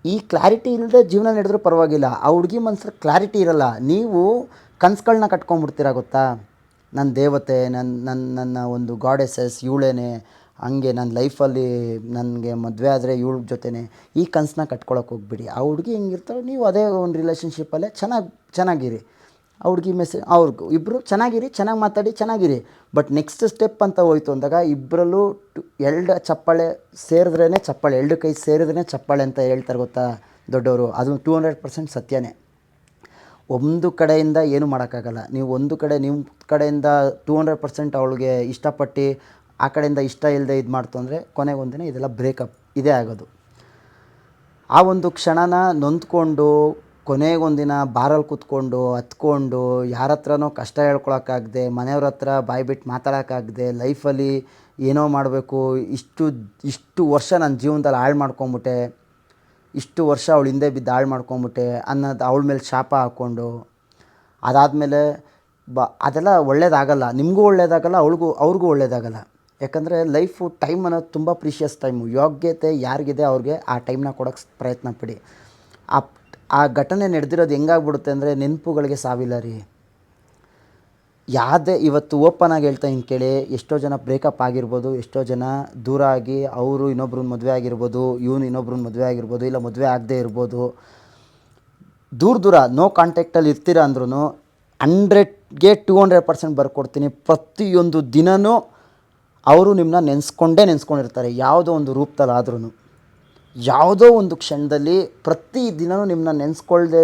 ಈ ಕ್ಲಾರಿಟಿ ಇಲ್ಲದೆ ಜೀವನ ನಡೆದ್ರೂ ಪರವಾಗಿಲ್ಲ, ಆ ಹುಡುಗಿ ಮನಸ್ಸಲ್ಲಿ ಕ್ಲಾರಿಟಿ ಇರೋಲ್ಲ. ನೀವು ಕನಸುಗಳನ್ನ ಕಟ್ಕೊಂಡ್ಬಿಡ್ತೀರ ಗೊತ್ತಾ, ನನ್ನ ದೇವತೆ, ನನ್ನ ಒಂದು ಗಾಡೆಸಸ್ ಇವಳೇನೆ, ಹಂಗೆ ನನ್ನ ಲೈಫಲ್ಲಿ ನನಗೆ ಮದುವೆ ಆದರೆ ಇವಳ ಜೊತೆನೇ, ಈ ಕನಸನ್ನ ಕಟ್ಕೊಳಕ್ಕೆ ಹೋಗ್ಬಿಡಿ. ಆ ಹುಡುಗಿ ಹೆಂಗಿರ್ತಾರೋ ನೀವು ಅದೇ ಒಂದು ರಿಲೇಷನ್ಶಿಪ್ಪಲ್ಲೇ ಚೆನ್ನಾಗಿರಿ. ಆ ಹುಡುಗಿ ಅವ್ರಿಗೂ ಇಬ್ಬರು ಚೆನ್ನಾಗಿರಿ, ಚೆನ್ನಾಗಿ ಮಾತಾಡಿ ಚೆನ್ನಾಗಿರಿ. ಬಟ್ ನೆಕ್ಸ್ಟ್ ಸ್ಟೆಪ್ ಅಂತ ಹೋಯ್ತು ಅಂದಾಗ ಇಬ್ಬರಲ್ಲೂ ಎರಡು ಚಪ್ಪಾಳೆ ಸೇರಿದ್ರೇ ಚಪ್ಪಾಳೆ, ಎರಡು ಕೈ ಸೇರಿದ್ರೇ ಚಪ್ಪಾಳೆ ಅಂತ ಹೇಳ್ತಾರೆ ಗೊತ್ತಾ ದೊಡ್ಡವರು. ಅದು 200% ಸತ್ಯನೇ. ಒಂದು ಕಡೆಯಿಂದ ಏನು ಮಾಡೋಕ್ಕಾಗಲ್ಲ. ನೀವು ಒಂದು ಕಡೆ ನಿಮ್ಮ ಕಡೆಯಿಂದ 200% ಅವಳಿಗೆ ಇಷ್ಟಪಟ್ಟು ಆ ಕಡೆಯಿಂದ ಇಷ್ಟ ಇಲ್ಲದೆ ಇದು ಮಾಡ್ತು ಅಂದರೆ ಕೊನೆಗೊಂದಿನ ಇದೆಲ್ಲ ಬ್ರೇಕಪ್ ಇದೇ ಆಗೋದು. ಆ ಒಂದು ಕ್ಷಣನ ನೊಂದ್ಕೊಂಡು ಕೊನೆಗೊಂದಿನ ಬಾರಲ್ಲಿ ಕೂತ್ಕೊಂಡು ಹತ್ಕೊಂಡು ಯಾರ ಹತ್ರನೋ ಕಷ್ಟ ಹೇಳ್ಕೊಳಕ್ಕಾಗದೆ, ಮನೆಯವ್ರ ಹತ್ರ ಬಾಯಿ ಬಿಟ್ಟು ಮಾತಾಡೋಕ್ಕಾಗದೆ, ಲೈಫಲ್ಲಿ ಏನೋ ಮಾಡಬೇಕು, ಇಷ್ಟು ವರ್ಷ ನನ್ನ ಜೀವನದಲ್ಲಿ ಹಾಳು ಮಾಡ್ಕೊಂಬಿಟ್ಟೆ, ಇಷ್ಟು ವರ್ಷ ಅವಳು ಹಿಂದೆ ಬಿದ್ದು ಹಾಳು ಮಾಡ್ಕೊಂಬಿಟ್ಟೆ ಅನ್ನೋದು ಅವಳ ಮೇಲೆ ಶಾಪ ಹಾಕ್ಕೊಂಡು, ಅದಾದಮೇಲೆ ಅದೆಲ್ಲ ಒಳ್ಳೇದಾಗಲ್ಲ. ನಿಮಗೂ ಒಳ್ಳೇದಾಗಲ್ಲ, ಅವ್ರಿಗೂ ಒಳ್ಳೇದಾಗಲ್ಲ. ಯಾಕಂದರೆ ಲೈಫು ಟೈಮ್ ಅನ್ನೋದು ತುಂಬ ಪ್ರೀಷಿಯಸ್ ಟೈಮು. ಯೋಗ್ಯತೆ ಯಾರಿಗಿದೆ ಅವ್ರಿಗೆ ಆ ಟೈಮ್ನ ಕೊಡೋಕ್ಕೆ ಪ್ರಯತ್ನ ಪಡಿ. ಆ ಘಟನೆ ನಡೆದಿರೋದು ಹೆಂಗಾಗ್ಬಿಡುತ್ತೆ ಅಂದರೆ ನೆನಪುಗಳಿಗೆ ಸಾವಿಲ್ಲ ರೀ. ಯಾವುದೇ ಇವತ್ತು ಓಪನ್ ಆಗಿ ಹೇಳ್ತಾ ಹಿಂಗೆ ಕೇಳಿ, ಎಷ್ಟೋ ಜನ ಬ್ರೇಕಪ್ ಆಗಿರ್ಬೋದು, ಎಷ್ಟೋ ಜನ ದೂರ ಆಗಿ ಅವರು ಇನ್ನೊಬ್ರನ್ನ ಮದುವೆ ಆಗಿರ್ಬೋದು, ಇವನು ಇನ್ನೊಬ್ರನ್ನ ಮದುವೆ ಆಗಿರ್ಬೋದು, ಇಲ್ಲ ಮದುವೆ ಆಗದೆ ಇರ್ಬೋದು. ದೂರ ನೋ ಕಾಂಟ್ಯಾಕ್ಟಲ್ಲಿ ಇರ್ತೀರ ಅಂದ್ರೂ 100ಗೆ 200% ಬರ್ಕೊಡ್ತೀನಿ. ಪ್ರತಿಯೊಂದು ದಿನವೂ ಅವರು ನಿಮ್ಮನ್ನ ನೆನೆಸ್ಕೊಂಡಿರ್ತಾರೆ, ಯಾವುದೋ ಒಂದು ರೂಪದಲ್ಲಾದ್ರೂ, ಯಾವುದೋ ಒಂದು ಕ್ಷಣದಲ್ಲಿ ಪ್ರತಿ ದಿನವೂ ನಿಮ್ಮನ್ನ ನೆನೆಸ್ಕೊಳ್ದೆ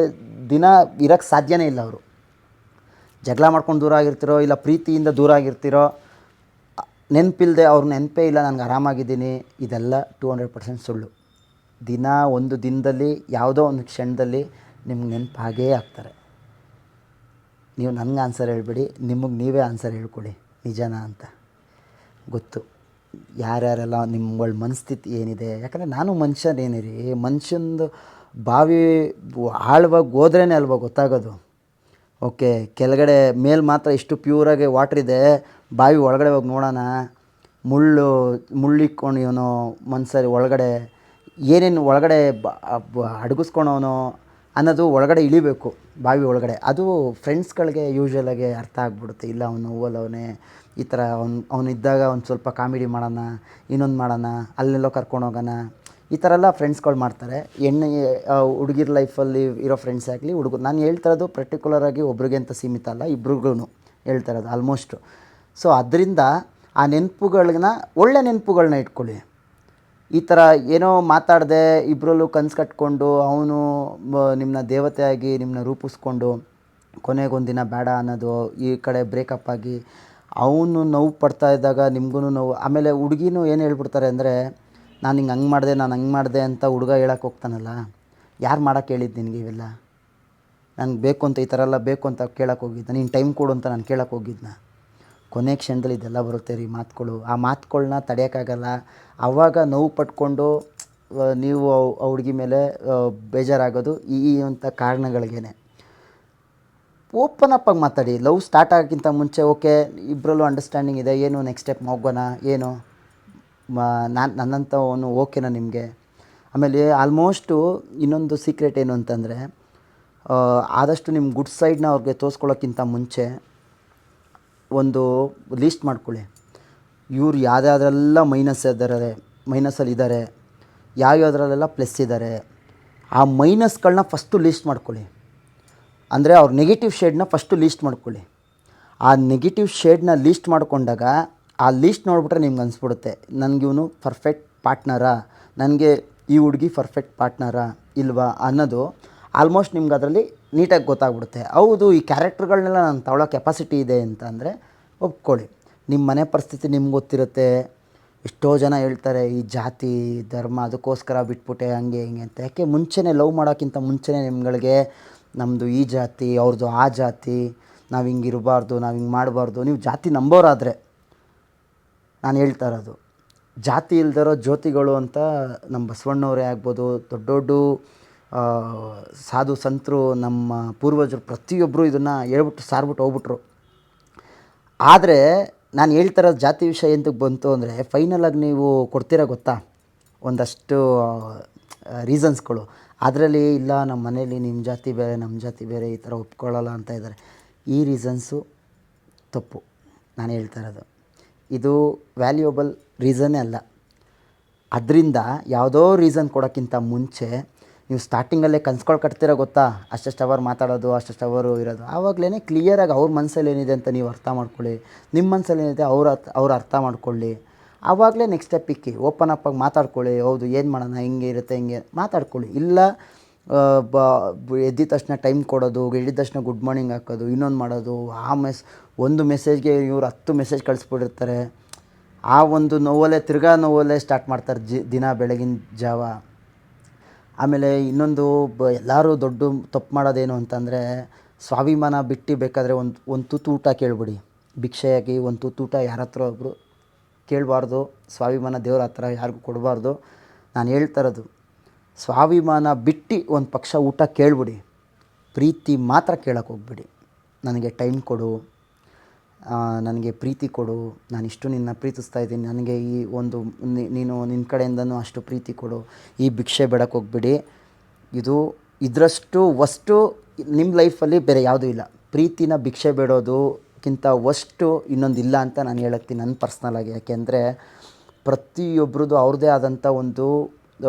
ದಿನ ಇರೋಕ್ಕೆ ಸಾಧ್ಯನೇ ಇಲ್ಲ. ಅವರು ಜಗಳ ಮಾಡ್ಕೊಂಡು ದೂರ ಆಗಿರ್ತಿರೋ, ಇಲ್ಲ ಪ್ರೀತಿಯಿಂದ ದೂರ ಆಗಿರ್ತಿರೋ, ನೆನಪಿಲ್ಲದೆ ಅವ್ರ ನೆನಪೇ ಇಲ್ಲ ನನಗೆ ಆರಾಮಾಗಿದ್ದೀನಿ, ಇದೆಲ್ಲ 200% ಸುಳ್ಳು. ಒಂದು ದಿನದಲ್ಲಿ ಯಾವುದೋ ಒಂದು ಕ್ಷಣದಲ್ಲಿ ನಿಮ್ಗೆ ನೆನಪು ಹಾಗೇ ಆಗ್ತಾರೆ. ನೀವು ನನಗೆ ಆನ್ಸರ್ ಹೇಳ್ಬೇಡಿ, ನಿಮಗೆ ನೀವೇ ಆನ್ಸರ್ ಹೇಳ್ಕೊಳ್ಳಿ ನಿಜನಾ ಅಂತ. ಗೊತ್ತು ಯಾರ್ಯಾರೆಲ್ಲ ನಿಮ್ಗಳ ಮನಸ್ಥಿತಿ ಏನಿದೆ. ಯಾಕಂದರೆ ನಾನು ಮನುಷ್ಯನೇನೇ ರೀ, ಮನುಷ್ಯಂದು ಬಾವಿ ಆಳವಾಗಿ ಹೋದ್ರೇ ಅಲ್ವಾ ಗೊತ್ತಾಗೋದು. ಓಕೆ, ಕೆಳಗಡೆ ಮೇಲೆ ಮಾತ್ರ ಇಷ್ಟು ಪ್ಯೂರಾಗಿ ವಾಟ್ರ್ ಇದೆ, ಬಾವಿ ಒಳಗಡೆ ಹೋಗಿ ನೋಡೋಣ, ಮುಳ್ಳಿಕ್ಕೊಂಡು ಇವನು ಮನ್ಸಲ್ಲಿ ಒಳಗಡೆ ಏನೇನು ಒಳಗಡೆ ಅಡಗಿಸ್ಕೊಳೋನೋ ಅನ್ನೋದು ಒಳಗಡೆ ಇಳಿಬೇಕು ಬಾವಿ ಒಳಗಡೆ. ಅದು ಫ್ರೆಂಡ್ಸ್ಗಳಿಗೆ ಯೂಶ್ವಲಾಗಿ ಅರ್ಥ ಆಗ್ಬಿಡುತ್ತೆ. ಇಲ್ಲ ಅವನು ಓಲವನೇ, ಈ ಥರ ಅವನಿದ್ದಾಗ ಒಂದು ಸ್ವಲ್ಪ ಕಾಮಿಡಿ ಮಾಡೋಣ, ಇನ್ನೊಂದು ಮಾಡೋಣ, ಅಲ್ಲೆಲ್ಲೋ ಕರ್ಕೊಂಡೋಗೋಣ, ಈ ಥರ ಎಲ್ಲ ಫ್ರೆಂಡ್ಸ್ಗಳು ಮಾಡ್ತಾರೆ. ಹುಡುಗಿರ ಲೈಫಲ್ಲಿ ಇರೋ ಫ್ರೆಂಡ್ಸೇ ಆಗಲಿ, ಹುಡುಗರು, ನಾನು ಹೇಳ್ತಾ ಇರೋದು ಪರ್ಟಿಕ್ಯುಲರಾಗಿ ಒಬ್ರಿಗೆ ಅಂತ ಸೀಮಿತ ಅಲ್ಲ, ಇಬ್ರಿಗೂ ಹೇಳ್ತಾ ಇರೋದು ಆಲ್ಮೋಸ್ಟು. ಸೊ ಅದರಿಂದ ಆ ನೆನಪುಗಳನ್ನ, ಒಳ್ಳೆ ನೆನಪುಗಳನ್ನ ಇಟ್ಕೊಳ್ಳಿ. ಈ ಥರ ಏನೋ ಮಾತಾಡದೆ ಇಬ್ಬರಲ್ಲೂ ಕನಸು ಕಟ್ಕೊಂಡು ಅವನು ನಿಮ್ಮನ್ನ ದೇವತೆಯಾಗಿ ನಿಮ್ಮನ್ನ ರೂಪಿಸ್ಕೊಂಡು ಕೊನೆಗೊಂದಿನ ಬೇಡ ಅನ್ನೋದು, ಈ ಕಡೆ ಬ್ರೇಕಪ್ ಆಗಿ ಅವನು ನೋವು ಪಡ್ತಾ ಇದ್ದಾಗ ನಿಮಗೂ ನೋವು. ಆಮೇಲೆ ಹುಡುಗಿನೂ ಏನು ಹೇಳ್ಬಿಡ್ತಾರೆ ಅಂದರೆ, ನಾನು ಹಂಗೆ ಮಾಡಿದೆ ಅಂತ ಹುಡುಗ ಹೇಳಕ್ಕೆ ಹೋಗ್ತಾನಲ್ಲ, ಯಾರು ಮಾಡೋಕ್ಕೆ ಹೇಳಿದ್ದು ನಿನಗೆ ಇವೆಲ್ಲ? ನನಗೆ ಬೇಕು ಅಂತ ಈ ಥರ ಎಲ್ಲ ಬೇಕು ಅಂತ ಕೇಳಕ್ಕೆ ಹೋಗಿದ್ದ, ನೀನು ಟೈಮ್ ಕೊಡು ಅಂತ ನಾನು ಕೇಳಕ್ಕೆ ಹೋಗಿದ್ನ? ಕೊನೆ ಕ್ಷಣದಲ್ಲಿ ಇದೆಲ್ಲ ಬರುತ್ತೆ ರೀ ಮಾತುಗಳು. ಆ ಮಾತುಗಳನ್ನ ತಡೆಯೋಕ್ಕಾಗಲ್ಲ. ಆವಾಗ ನೋವು ಪಟ್ಕೊಂಡು ನೀವು ಆ ಹುಡುಗಿ ಮೇಲೆ ಬೇಜಾರಾಗೋದು ಈ ಅಂತ ಕಾರಣಗಳಿಗೇನೆ. ಓಪನ್ ಅಪ್ ಆಗಿ ಮಾತಾಡಿ. ಲವ್ ಸ್ಟಾರ್ಟ್ ಆಗೋಕ್ಕಿಂತ ಮುಂಚೆ ಓಕೆ, ಇಬ್ಬರಲ್ಲೂ ಅಂಡರ್ಸ್ಟ್ಯಾಂಡಿಂಗ್ ಇದೆ, ಏನು ನೆಕ್ಸ್ಟ್ ಸ್ಟೆಪ್ ಹೋಗೋಣ, ಏನು ನನ್ನಂಥವನು ಓಕೆನಾ ನಿಮಗೆ? ಆಮೇಲೆ ಆಲ್ಮೋಸ್ಟು ಇನ್ನೊಂದು ಸೀಕ್ರೆಟ್ ಏನು ಅಂತಂದರೆ, ಆದಷ್ಟು ನಿಮ್ಮ ಗುಡ್ ಸೈಡ್ನ ಅವ್ರಿಗೆ ತೋರಿಸ್ಕೊಳ್ಳೋಕ್ಕಿಂತ ಮುಂಚೆ ಒಂದು ಲೀಸ್ಟ್ ಮಾಡ್ಕೊಳ್ಳಿ. ಇವ್ರು ಯಾವುದ್ಯಾವ್ದ್ರೆಲ್ಲ ಮೈನಸ್ಸಲ್ಲಿದ್ದಾರೆ, ಯಾವ್ಯಾವುದ್ರಲ್ಲೆಲ್ಲ ಪ್ಲಸ್ ಇದ್ದಾರೆ, ಆ ಮೈನಸ್ಗಳನ್ನ ಫಸ್ಟು ಲೀಸ್ಟ್ ಮಾಡ್ಕೊಳ್ಳಿ. ಅಂದರೆ ಅವ್ರ ನೆಗೆಟಿವ್ ಶೇಡ್ನ ಫಸ್ಟು ಲೀಸ್ಟ್ ಮಾಡ್ಕೊಳ್ಳಿ. ಆ ನೆಗೆಟಿವ್ ಶೇಡ್ನ ಲೀಸ್ಟ್ ಮಾಡ್ಕೊಂಡಾಗ ಆ ಲೀಸ್ಟ್ ನೋಡಿಬಿಟ್ರೆ ನಿಮ್ಗೆ ಅನಿಸ್ಬಿಡುತ್ತೆ, ನನಗಿವನು ಪರ್ಫೆಕ್ಟ್ ಪಾರ್ಟ್ನರಾ, ನನಗೆ ಈ ಹುಡುಗಿ ಪರ್ಫೆಕ್ಟ್ ಪಾರ್ಟ್ನರಾ ಇಲ್ವಾ ಅನ್ನೋದು ಆಲ್ಮೋಸ್ಟ್ ನಿಮ್ಗೆ ಅದರಲ್ಲಿ ನೀಟಾಗಿ ಗೊತ್ತಾಗ್ಬಿಡುತ್ತೆ. ಹೌದು, ಈ ಕ್ಯಾರೆಕ್ಟರ್ಗಳನ್ನೆಲ್ಲ ನಾನು ತಗೊಳ್ಳೋ ಕೆಪಾಸಿಟಿ ಇದೆ ಅಂತ ಅಂದರೆ ಒಪ್ಕೊಳ್ಳಿ. ನಿಮ್ಮ ಮನೆ ಪರಿಸ್ಥಿತಿ ನಿಮ್ಗೆ ಗೊತ್ತಿರುತ್ತೆ. ಎಷ್ಟೋ ಜನ ಹೇಳ್ತಾರೆ ಈ ಜಾತಿ ಧರ್ಮ ಅದಕ್ಕೋಸ್ಕರ ಬಿಟ್ಬಿಟ್ಟೆ ಹಂಗೆ ಹಿಂಗೆ ಅಂತ. ಯಾಕೆ ಮುಂಚೆನೇ ಲವ್ ಮಾಡೋಕ್ಕಿಂತ ಮುಂಚೆನೇ ನಿಮ್ಗಳಿಗೆ ನಮ್ಮದು ಈ ಜಾತಿ, ಅವ್ರದ್ದು ಆ ಜಾತಿ, ನಾವು ಹಿಂಗೆ ಇರಬಾರ್ದು, ನಾವು ಹಿಂಗೆ ಮಾಡಬಾರ್ದು. ನೀವು ಜಾತಿ ನಂಬೋರಾದರೆ, ನಾನು ಹೇಳ್ತಾ ಇರೋದು ಜಾತಿ ಇಲ್ದಿರೋ ಜ್ಯೋತಿಗಳು ಅಂತ ನಮ್ಮ ಬಸವಣ್ಣವರೇ ಆಗ್ಬೋದು, ದೊಡ್ಡ ಆ, ಸಾಧು ಸಂತರು ನಮ್ಮ ಪೂರ್ವಜರು ಪ್ರತಿಯೊಬ್ಬರು ಇದನ್ನು ಹೇಳ್ಬಿಟ್ಟು ಸಾರ್ಬಿಟ್ಟು ಹೋಗ್ಬಿಟ್ರು. ಆದರೆ ನಾನು ಹೇಳ್ತಿರೋದು ಜಾತಿ ವಿಷಯ ಎಂತಕ್ಕೆ ಬಂತು ಅಂದರೆ, ಫೈನಲಾಗಿ ನೀವು ಕೊಡ್ತೀರಾ ಗೊತ್ತಾ ಒಂದಷ್ಟು ರೀಸನ್ಸ್ಗಳು. ಅದರಲ್ಲಿ ಇಲ್ಲ ನಮ್ಮ ಮನೇಲಿ ನಿಮ್ಮ ಜಾತಿ ಬೇರೆ ನಮ್ಮ ಜಾತಿ ಬೇರೆ ಈ ಥರ ಒಪ್ಕೊಳ್ಳಲ್ಲ ಅಂತ ಇದ್ದಾರೆ. ಈ ರೀಸನ್ಸು ತಪ್ಪು. ನಾನು ಹೇಳ್ತಾ ಇರೋದು ಇದು ವ್ಯಾಲ್ಯೂಯಬಲ್ ರೀಸನ್ನೇ ಅಲ್ಲ. ಅದರಿಂದ ಯಾವುದೋ ರೀಸನ್ ಕೊಡೋಕ್ಕಿಂತ ಮುಂಚೆ ನೀವು ಸ್ಟಾರ್ಟಿಂಗಲ್ಲೇ ಕನ್ಸ್ಗಳು ಕಟ್ತೀರ ಗೊತ್ತಾ, ಅಷ್ಟಷ್ಟು ಅವರ್ ಮಾತಾಡೋದು, ಅಷ್ಟಷ್ಟು ಅವರು ಇರೋದು, ಆವಾಗಲೇ ಕ್ಲಿಯರಾಗಿ ಅವ್ರ ಮನಸ್ಸಲ್ಲಿ ಏನಿದೆ ಅಂತ ನೀವು ಅರ್ಥ ಮಾಡ್ಕೊಳ್ಳಿ, ನಿಮ್ಮ ಮನಸ್ಸಲ್ಲಿ ಏನಿದೆ ಅವ್ರು ಅರ್ಥ ಮಾಡ್ಕೊಳ್ಳಿ. ಆವಾಗಲೇ ನೆಕ್ಸ್ಟ್ ಸ್ಟೆಪ್ ಇಕ್ಕಿ, ಓಪನ್ ಅಪ್ಪಾಗಿ ಮಾತಾಡ್ಕೊಳ್ಳಿ. ಹೌದು ಏನು ಮಾಡೋಣ, ಹಿಂಗೆ ಇರುತ್ತೆ ಹಿಂಗೆ ಮಾತಾಡ್ಕೊಳ್ಳಿ. ಇಲ್ಲ ಎದ್ದಿದ ತಕ್ಷಣ ಟೈಮ್ ಕೊಡೋದು, ಎದ್ದಿದ ತಕ್ಷಣ ಗುಡ್ ಮಾರ್ನಿಂಗ್ ಹಾಕೋದು, ಇನ್ನೊಂದು ಮಾಡೋದು, ಒಂದು ಮೆಸೇಜ್ಗೆ ಇವ್ರು 10 ಮೆಸೇಜ್ ಕಳಿಸ್ಬಿಟ್ಟಿರ್ತಾರೆ. ಆ ಒಂದು ನೋವಲ್ಲೇ ಸ್ಟಾರ್ಟ್ ಮಾಡ್ತಾರೆ ದಿನ ಬೆಳಗಿನ ಜಾವ. ಆಮೇಲೆ ಇನ್ನೊಂದು ಎಲ್ಲರೂ ದೊಡ್ಡ ತಪ್ಪು ಮಾಡೋದೇನು ಅಂತಂದರೆ, ಸ್ವಾಭಿಮಾನ ಬಿಟ್ಟು ಬೇಕಾದರೆ ಒಂದು ತುತ್ತು ಊಟ ಕೇಳ್ಬಿಡಿ. ಭಿಕ್ಷೆಯಾಗಿ ಒಂದು ತುತ್ತು ಊಟ ಯಾರ ಹತ್ರ ಒಬ್ಬರು ಕೇಳಬಾರ್ದು. ಸ್ವಾಭಿಮಾನ ದೇವ್ರ ಹತ್ರ ಯಾರಿಗೂ ಕೊಡಬಾರ್ದು. ನಾನು ಹೇಳ್ತಾ ಇರೋದು, ಸ್ವಾಭಿಮಾನ ಬಿಟ್ಟು ಒಂದು ಪಕ್ಷ ಊಟ ಕೇಳ್ಬಿಡಿ, ಪ್ರೀತಿ ಮಾತ್ರ ಕೇಳೋಕ್ಕೆ ಹೋಗ್ಬಿಡಿ. ನನಗೆ ಟೈಮ್ ಕೊಡು, ನನಗೆ ಪ್ರೀತಿ ಕೊಡು, ನಾನಿಷ್ಟು ನಿನ್ನ ಪ್ರೀತಿಸ್ತಾ ಇದ್ದೀನಿ, ನನಗೆ ಈ ಒಂದು ನೀನು ನಿನ್ನ ಕಡೆಯಿಂದನೂ ಅಷ್ಟು ಪ್ರೀತಿ ಕೊಡು, ಈ ಭಿಕ್ಷೆ ಬೇಡಕ್ಕೆ ಹೋಗ್ಬಿಡಿ. ಇದರಷ್ಟು ವಸ್ಟು ನಿಮ್ಮ ಲೈಫಲ್ಲಿ ಬೇರೆ ಯಾವುದೂ ಇಲ್ಲ. ಪ್ರೀತಿನ ಭಿಕ್ಷೆ ಬೇಡೋದಕ್ಕಿಂತ ವಸ್ಟು ಇನ್ನೊಂದಿಲ್ಲ ಅಂತ ನಾನು ಹೇಳತ್ತೀನಿ ನನ್ನ ಪರ್ಸ್ನಲಾಗಿ. ಯಾಕೆಂದರೆ ಪ್ರತಿಯೊಬ್ಬರದ್ದು ಅವ್ರದ್ದೇ ಆದಂಥ ಒಂದು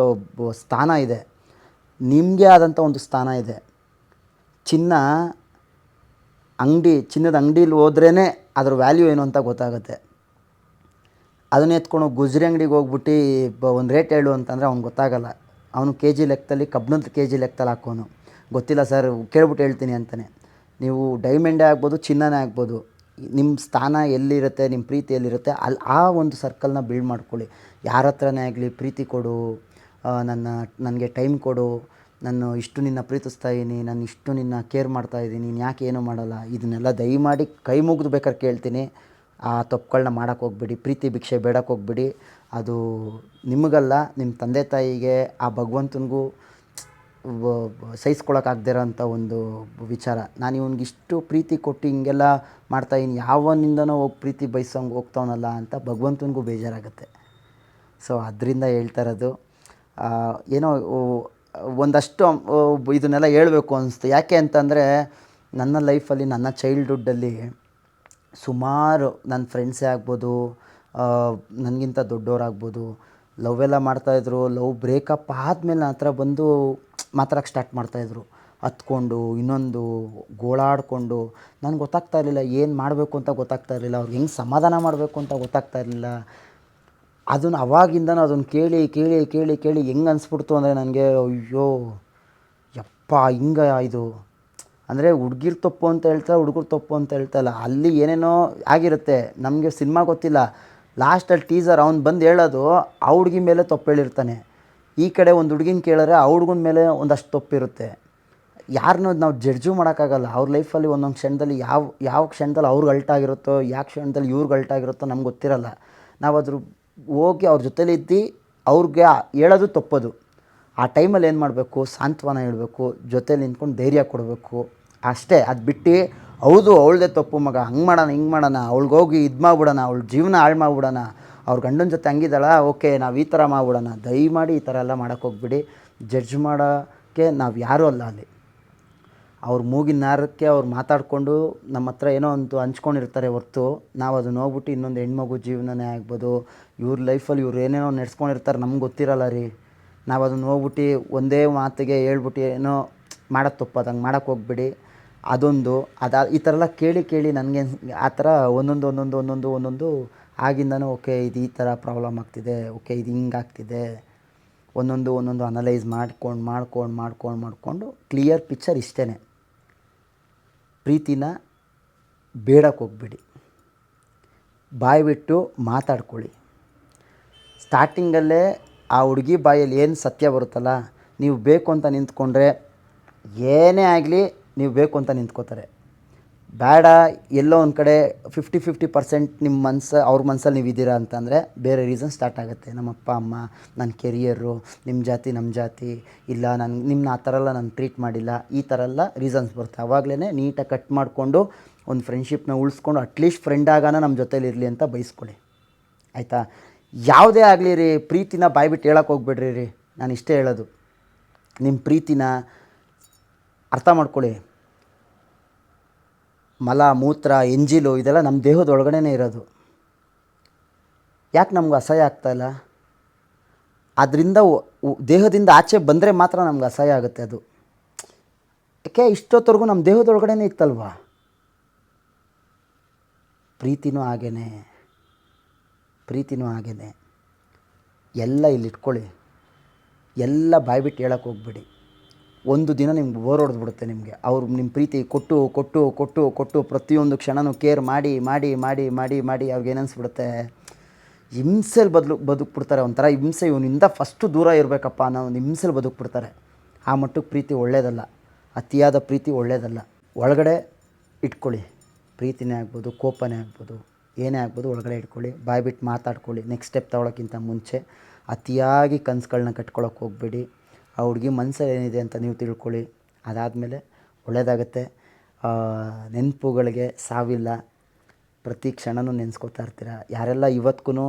ಸ್ಥಾನ ಇದೆ, ನಿಮಗೆ ಆದಂಥ ಒಂದು ಸ್ಥಾನ ಇದೆ. ಚಿನ್ನದ ಅಂಗಡೀಲಿ ಹೋದ್ರೇ ಅದ್ರ ವ್ಯಾಲ್ಯೂ ಏನು ಅಂತ ಗೊತ್ತಾಗುತ್ತೆ. ಅದನ್ನ ಎತ್ಕೊಂಡು ಗುಜರಿ ಅಂಗಡಿಗೆ ಹೋಗ್ಬಿಟ್ಟು ಒಂದು ರೇಟ್ ಹೇಳು ಅಂತಂದರೆ ಅವ್ನಿಗೆ ಗೊತ್ತಾಗಲ್ಲ. ಅವನು ಕೆ ಜಿ ಲೆಕ್ಕದಲ್ಲಿ, ಕಬ್ಬಿಣದ ಕೆ ಜಿ ಲೆಕ್ಕದಲ್ಲಿ ಹಾಕೋನು. ಗೊತ್ತಿಲ್ಲ ಸರ್, ಕೇಳ್ಬಿಟ್ಟು ಹೇಳ್ತೀನಿ ಅಂತಾನೆ. ನೀವು ಡೈಮಂಡೇ ಆಗ್ಬೋದು, ಚಿನ್ನನೇ ಆಗ್ಬೋದು, ನಿಮ್ಮ ಸ್ಥಾನ ಎಲ್ಲಿರುತ್ತೆ, ನಿಮ್ಮ ಪ್ರೀತಿ ಎಲ್ಲಿರುತ್ತೆ, ಆ ಒಂದು ಸರ್ಕಲ್ನ ಬಿಲ್ಡ್ ಮಾಡ್ಕೊಳ್ಳಿ. ಯಾರ ಹತ್ರನೇ ಆಗಲಿ ಪ್ರೀತಿ ಕೊಡು, ನನಗೆ ಟೈಮ್ ಕೊಡು, ನಾನು ಇಷ್ಟು ನಿನ್ನ ಪ್ರೀತಿಸ್ತಾ ಇದ್ದೀನಿ, ನಾನು ಇಷ್ಟು ನಿನ್ನ ಕೇರ್ ಮಾಡ್ತಾಯಿದ್ದೀನಿ, ನೀನು ಯಾಕೆ ಏನೂ ಮಾಡಲ್ಲ, ಇದನ್ನೆಲ್ಲ ದಯಮಾಡಿ ಕೈ ಮುಗಿದು ಬೇಕಾದ್ರೆ ಕೇಳ್ತೀನಿ. ಆ ತಪ್ಪುಗಳನ್ನ ಮಾಡೋಕ್ಕೆ ಹೋಗ್ಬಿಡಿ. ಪ್ರೀತಿ ಭಿಕ್ಷೆ ಬೇಡಕ್ಕೆ ಹೋಗ್ಬಿಡಿ. ಅದು ನಿಮಗಲ್ಲ, ನಿಮ್ಮ ತಂದೆ ತಾಯಿಗೆ, ಆ ಭಗವಂತನಿಗೂ ಸಹಿಸ್ಕೊಳಕ್ಕಾಗದಿರೋ ಅಂಥ ಒಂದು ವಿಚಾರ. ನಾನು ಇವನಿಗಿಷ್ಟು ಪ್ರೀತಿ ಕೊಟ್ಟು ಹಿಂಗೆಲ್ಲ ಮಾಡ್ತಾಯಿದ್ದೀನಿ, ಯಾವನಿಂದನೋ ಹೋಗಿ ಪ್ರೀತಿ ಬಯಸೋಂಗೆ ಹೋಗ್ತಾವನಲ್ಲ ಅಂತ ಭಗವಂತನಿಗೂ ಬೇಜಾರಾಗುತ್ತೆ. ಸೊ ಅದರಿಂದ ಹೇಳ್ತಾ ಇರೋದು, ಏನೋ ಒಂದಷ್ಟು ಇದನ್ನೆಲ್ಲ ಹೇಳಬೇಕು ಅನಿಸ್ತು. ಯಾಕೆ ಅಂತಂದರೆ, ನನ್ನ ಲೈಫಲ್ಲಿ, ನನ್ನ ಚೈಲ್ಡ್ಹುಡ್ಡಲ್ಲಿ ಸುಮಾರು ನನ್ನ ಫ್ರೆಂಡ್ಸೇ ಆಗ್ಬೋದು, ನನಗಿಂತ ದೊಡ್ಡವರಾಗ್ಬೋದು, ಲವ್ ಎಲ್ಲ ಮಾಡ್ತಾಯಿದ್ರು. ಲವ್ ಬ್ರೇಕಪ್ ಆದಮೇಲೆ ನನ್ನ ಹತ್ರ ಬಂದು ಮಾತಾಡೋಕ್ಕೆ ಸ್ಟಾರ್ಟ್ ಮಾಡ್ತಾಯಿದ್ರು, ಹತ್ಕೊಂಡು ಇನ್ನೊಂದು ಗೋಳಾಡಿಕೊಂಡು. ನನಗೆ ಗೊತ್ತಾಗ್ತಾ ಇರಲಿಲ್ಲ ಏನು ಮಾಡಬೇಕು ಅಂತ ಗೊತ್ತಾಗ್ತಾ ಇರಲಿಲ್ಲ, ಅವ್ರಿಗೆ ಹೆಂಗೆ ಸಮಾಧಾನ ಮಾಡಬೇಕು ಅಂತ ಗೊತ್ತಾಗ್ತಾ ಇರಲಿಲ್ಲ. ಅದನ್ನು ಅವಾಗಿಂದನೂ ಅದನ್ನು ಕೇಳಿ ಕೇಳಿ ಕೇಳಿ ಕೇಳಿ ಹೆಂಗೆ ಅನಿಸ್ಬಿಡ್ತು ಅಂದರೆ ನನಗೆ, ಅಯ್ಯೋ ಯಪ್ಪ ಹಿಂಗೆ ಇದು ಅಂದರೆ ಹುಡುಗಿರ್ ತಪ್ಪು ಅಂತ ಹೇಳ್ತಾ, ಹುಡುಗರು ತಪ್ಪು ಅಂತ ಹೇಳ್ತಾಯಿಲ್ಲ, ಅಲ್ಲಿ ಏನೇನೋ ಆಗಿರುತ್ತೆ. ನಮಗೆ ಸಿನಿಮಾ ಗೊತ್ತಿಲ್ಲ, ಲಾಸ್ಟಲ್ಲಿ ಟೀಸರ್ ಅವ್ನು ಬಂದು ಹೇಳೋದು ಆ ಹುಡುಗಿ ಮೇಲೆ ತಪ್ಪು ಹೇಳಿರ್ತಾನೆ. ಈ ಕಡೆ ಒಂದು ಹುಡುಗಿನ ಕೇಳಿದ್ರೆ ಆ ಹುಡುಗನ ಮೇಲೆ ಒಂದಷ್ಟು ತಪ್ಪಿರುತ್ತೆ. ಯಾರನ್ನೂ ನಾವು ಜಡ್ಜು ಮಾಡೋಕ್ಕಾಗಲ್ಲ. ಅವ್ರ ಲೈಫಲ್ಲಿ ಒಂದೊಂದು ಕ್ಷಣದಲ್ಲಿ ಯಾವ ಕ್ಷಣದಲ್ಲಿ ಅವ್ರಿಗೆ ಅಲ್ಟಾಗಿರುತ್ತೋ, ಯಾವ ಕ್ಷಣದಲ್ಲಿ ಇವ್ರಿಗೆ ಅಲ್ಟಾಗಿರುತ್ತೋ ನಮ್ಗೆ ಗೊತ್ತಿರಲ್ಲ. ನಾವು ಅದ್ರ ಹೋಗಿ ಅವ್ರ ಜೊತೆಲಿದ್ದು ಅವ್ರಿಗೆ ಹೇಳೋದು ತಪ್ಪೋದು. ಆ ಟೈಮಲ್ಲಿ ಏನು ಮಾಡಬೇಕು, ಸಾಂತ್ವನ ಹೇಳಬೇಕು, ಜೊತೇಲಿ ನಿಂತ್ಕೊಂಡು ಧೈರ್ಯ ಕೊಡಬೇಕು, ಅಷ್ಟೇ. ಅದು ಬಿಟ್ಟು ಹೌದು ಅವಳದೇ ತಪ್ಪು ಮಗ, ಹಂಗೆ ಮಾಡೋಣ ಹಿಂಗೆ ಮಾಡೋಣ, ಅವ್ಳಿಗೋಗಿ ಇದು ಮಾಡಿಬಿಡೋಣ, ಅವಳ ಜೀವನ ಹಾಳು ಮಾಡಿಬಿಡೋಣ, ಅವ್ರ ಗಂಡನ ಜೊತೆ ಹಂಗಿದ್ದಾಳ, ಓಕೆ ನಾವು ಈ ಥರ ಮಾಡಿಬಿಡೋಣ, ದಯಮಾಡಿ ಈ ಥರ ಎಲ್ಲ ಮಾಡೋಕ್ಕೆ ಹೋಗ್ಬಿಡಿ. ಜಡ್ಜ್ ಮಾಡೋಕ್ಕೆ ನಾವು ಯಾರೂ ಅಲ್ಲ ಅಲ್ಲಿ. ಅವ್ರ ಮೂಗಿನ ನೇರಕ್ಕೆ ಅವ್ರು ಮಾತಾಡಿಕೊಂಡು ನಮ್ಮ ಹತ್ರ ಏನೋ ಒಂದು ಹಂಚ್ಕೊಂಡಿರ್ತಾರೆ ಹೊರ್ತು, ನಾವು ಅದನ್ನ ಹೋಗ್ಬಿಟ್ಟು ಇನ್ನೊಂದು ಹೆಣ್ಮಗು ಜೀವನನೇ ಆಗ್ಬೋದು, ಇವ್ರ ಲೈಫಲ್ಲಿ ಇವ್ರು ಏನೇನೋ ನಡೆಸ್ಕೊಂಡಿರ್ತಾರೆ ನಮ್ಗೆ ಗೊತ್ತಿರಲ್ಲ ರೀ. ನಾವು ಅದನ್ನು ಹೋಗ್ಬಿಟ್ಟು ಒಂದೇ ಮಾತಿಗೆ ಹೇಳ್ಬಿಟ್ಟು ಏನೋ ಮಾಡೋದು ತಪ್ಪು, ಅದಂಗೆ ಮಾಡೋಕ್ಕೆ ಹೋಗ್ಬಿಡಿ. ಅದೊಂದು ಈ ಥರ ಎಲ್ಲ ಕೇಳಿ ಕೇಳಿ ನನಗೆ ಆ ಥರ ಒಂದೊಂದು ಆಗಿಂದನೂ ಓಕೆ ಇದು ಈ ಥರ ಪ್ರಾಬ್ಲಮ್ ಆಗ್ತಿದೆ, ಓಕೆ ಇದು ಹಿಂಗಾಗ್ತಿದೆ, ಒಂದೊಂದು ಅನಲೈಸ್ ಮಾಡ್ಕೊಂಡು ಕ್ಲಿಯರ್ ಪಿಕ್ಚರ್ ಇಷ್ಟೇ. ಪ್ರೀತಿನ ಬೇಡಕ್ಕೆ ಹೋಗ್ಬಿಡಿ, ಬಾಯಿ ಬಿಟ್ಟು ಮಾತಾಡ್ಕೊಳ್ಳಿ. ಸ್ಟಾರ್ಟಿಂಗಲ್ಲೇ ಆ ಹುಡುಗಿ ಬಾಯಲ್ಲಿ ಏನು ಸತ್ಯ ಬರುತ್ತಲ್ಲ, ನೀವು ಬೇಕು ಅಂತ ನಿಂತ್ಕೊಂಡ್ರೆ ಏನೇ ಆಗಲಿ ನೀವು ಬೇಕು ಅಂತ ನಿಂತ್ಕೋತಾರೆ. ಬೇಡ. ಎಲ್ಲೋ ಒಂದು ಕಡೆ 50% ನಿಮ್ಮ ಅವ್ರ ಮನಸ್ಸಲ್ಲಿ ನೀವು ಇದ್ದೀರಾ ಅಂತಂದರೆ ಬೇರೆ ರೀಸನ್ ಸ್ಟಾರ್ಟ್ ಆಗುತ್ತೆ. ನಮ್ಮ ಅಪ್ಪ ಅಮ್ಮ, ನನ್ನ ಕೆರಿಯರು, ನಿಮ್ಮ ಜಾತಿ ನಮ್ಮ ಜಾತಿ, ಇಲ್ಲ ನಿಮ್ಮನ್ನ ಆ ಥರ ಎಲ್ಲ ನಾನು ಟ್ರೀಟ್ ಮಾಡಿಲ್ಲ, ಈ ಥರ ಎಲ್ಲ ರೀಸನ್ಸ್ ಬರುತ್ತೆ. ಆವಾಗಲೇ ನೀಟಾಗಿ ಕಟ್ ಮಾಡಿಕೊಂಡು ಒಂದು ಫ್ರೆಂಡ್ಶಿಪ್ನ ಉಳಿಸ್ಕೊಂಡು ಅಟ್ಲೀಸ್ಟ್ ಫ್ರೆಂಡ್ ಆಗೋಣ ನಮ್ಮ ಜೊತೇಲಿ ಇರಲಿ ಅಂತ ಬಯಸ್ಕೊಳ್ಳಿ, ಆಯಿತಾ? ಯಾವುದೇ ಆಗಲಿ ರೀ, ಪ್ರೀತಿನ ಬಾಯ್ಬಿಟ್ಟು ಹೇಳೋಕೆ ಹೋಗ್ಬೇಡ್ರಿ ರೀ. ನಾನು ಇಷ್ಟೇ ಹೇಳೋದು, ನಿಮ್ಮ ಪ್ರೀತಿನ ಅರ್ಥ ಮಾಡ್ಕೊಳ್ಳಿ. ಮಲ, ಮೂತ್ರ, ಎಂಜಿಲು ಇದೆಲ್ಲ ನಮ್ಮ ದೇಹದ ಒಳಗಡೆನೇ ಇರೋದು. ಯಾಕೆ ನಮ್ಗೆ ಅಸಹ್ಯ ಆಗ್ತಾಯಿಲ್ಲ? ಅದರಿಂದ ದೇಹದಿಂದ ಆಚೆ ಬಂದರೆ ಮಾತ್ರ ನಮ್ಗೆ ಅಸಹ್ಯ ಆಗುತ್ತೆ. ಅದು ಯಾಕೆ ಇಷ್ಟೊತ್ತವರೆಗೂ ನಮ್ಮ ದೇಹದೊಳಗಡೆನೇ ಇತ್ತಲ್ವಾ? ಪ್ರೀತಿನೂ ಹಾಗೇ ಎಲ್ಲ ಇಲ್ಲಿಟ್ಕೊಳ್ಳಿ. ಎಲ್ಲ ಬಾಯ್ಬಿಟ್ಟು ಹೇಳೋಕ್ಕೆ ಹೋಗ್ಬೇಡಿ. ಒಂದು ದಿನ ನಿಮ್ಗೆ ಬೋರ್ ಹೊಡೆದ್ಬಿಡುತ್ತೆ. ನಿಮಗೆ ಅವ್ರು ನಿಮ್ಮ ಪ್ರೀತಿ ಕೊಟ್ಟು ಕೊಟ್ಟು ಕೊಟ್ಟು ಕೊಟ್ಟು ಪ್ರತಿಯೊಂದು ಕ್ಷಣನೂ ಕೇರ್ ಮಾಡಿ ಮಾಡಿ ಮಾಡಿ ಮಾಡಿ ಮಾಡಿ ಅವ್ರಿಗೆ ಏನನ್ಸ್ಬಿಡುತ್ತೆ, ಹಿಂಸೆಲಿ ಬದುಕ್ಬಿಡ್ತಾರೆ. ಒಂಥರ ಹಿಂಸೆ, ಇವನಿಂದ ಫಸ್ಟು ದೂರ ಇರಬೇಕಪ್ಪ ಅನ್ನೋ ಒಂದು ಹಿಂಸೆಲಿ ಬದುಕ್ಬಿಡ್ತಾರೆ. ಆ ಮಟ್ಟಕ್ಕೆ ಪ್ರೀತಿ ಒಳ್ಳೆಯದಲ್ಲ, ಅತಿಯಾದ ಪ್ರೀತಿ ಒಳ್ಳೆಯದಲ್ಲ. ಒಳಗಡೆ ಇಟ್ಕೊಳ್ಳಿ. ಪ್ರೀತಿನೇ ಆಗ್ಬೋದು, ಕೋಪನೇ ಆಗ್ಬೋದು, ಏನೇ ಆಗ್ಬೋದು, ಒಳಗಡೆ ಇಟ್ಕೊಳ್ಳಿ. ಬಾಯ್ಬಿಟ್ಟು ಮಾತಾಡ್ಕೊಳ್ಳಿ. ನೆಕ್ಸ್ಟ್ ಸ್ಟೆಪ್ ತೊಗೊಳಕ್ಕಿಂತ ಮುಂಚೆ ಅತಿಯಾಗಿ ಕನಸುಗಳನ್ನ ಕಟ್ಕೊಳ್ಳೋಕೆ ಹೋಗಬೇಡಿ. ಆ ಹುಡುಗಿ ಮನಸ್ಸಲ್ಲಿ ಏನಿದೆ ಅಂತ ನೀವು ತಿಳ್ಕೊಳ್ಳಿ. ಅದಾದಮೇಲೆ ಒಳ್ಳೆಯದಾಗತ್ತೆ. ನೆನಪುಗಳಿಗೆ ಸಾವಿಲ್ಲ. ಪ್ರತಿ ಕ್ಷಣನೂ ನೆನೆಸ್ಕೋತಾ ಇರ್ತೀರ. ಯಾರೆಲ್ಲ ಇವತ್ತಿಗೂ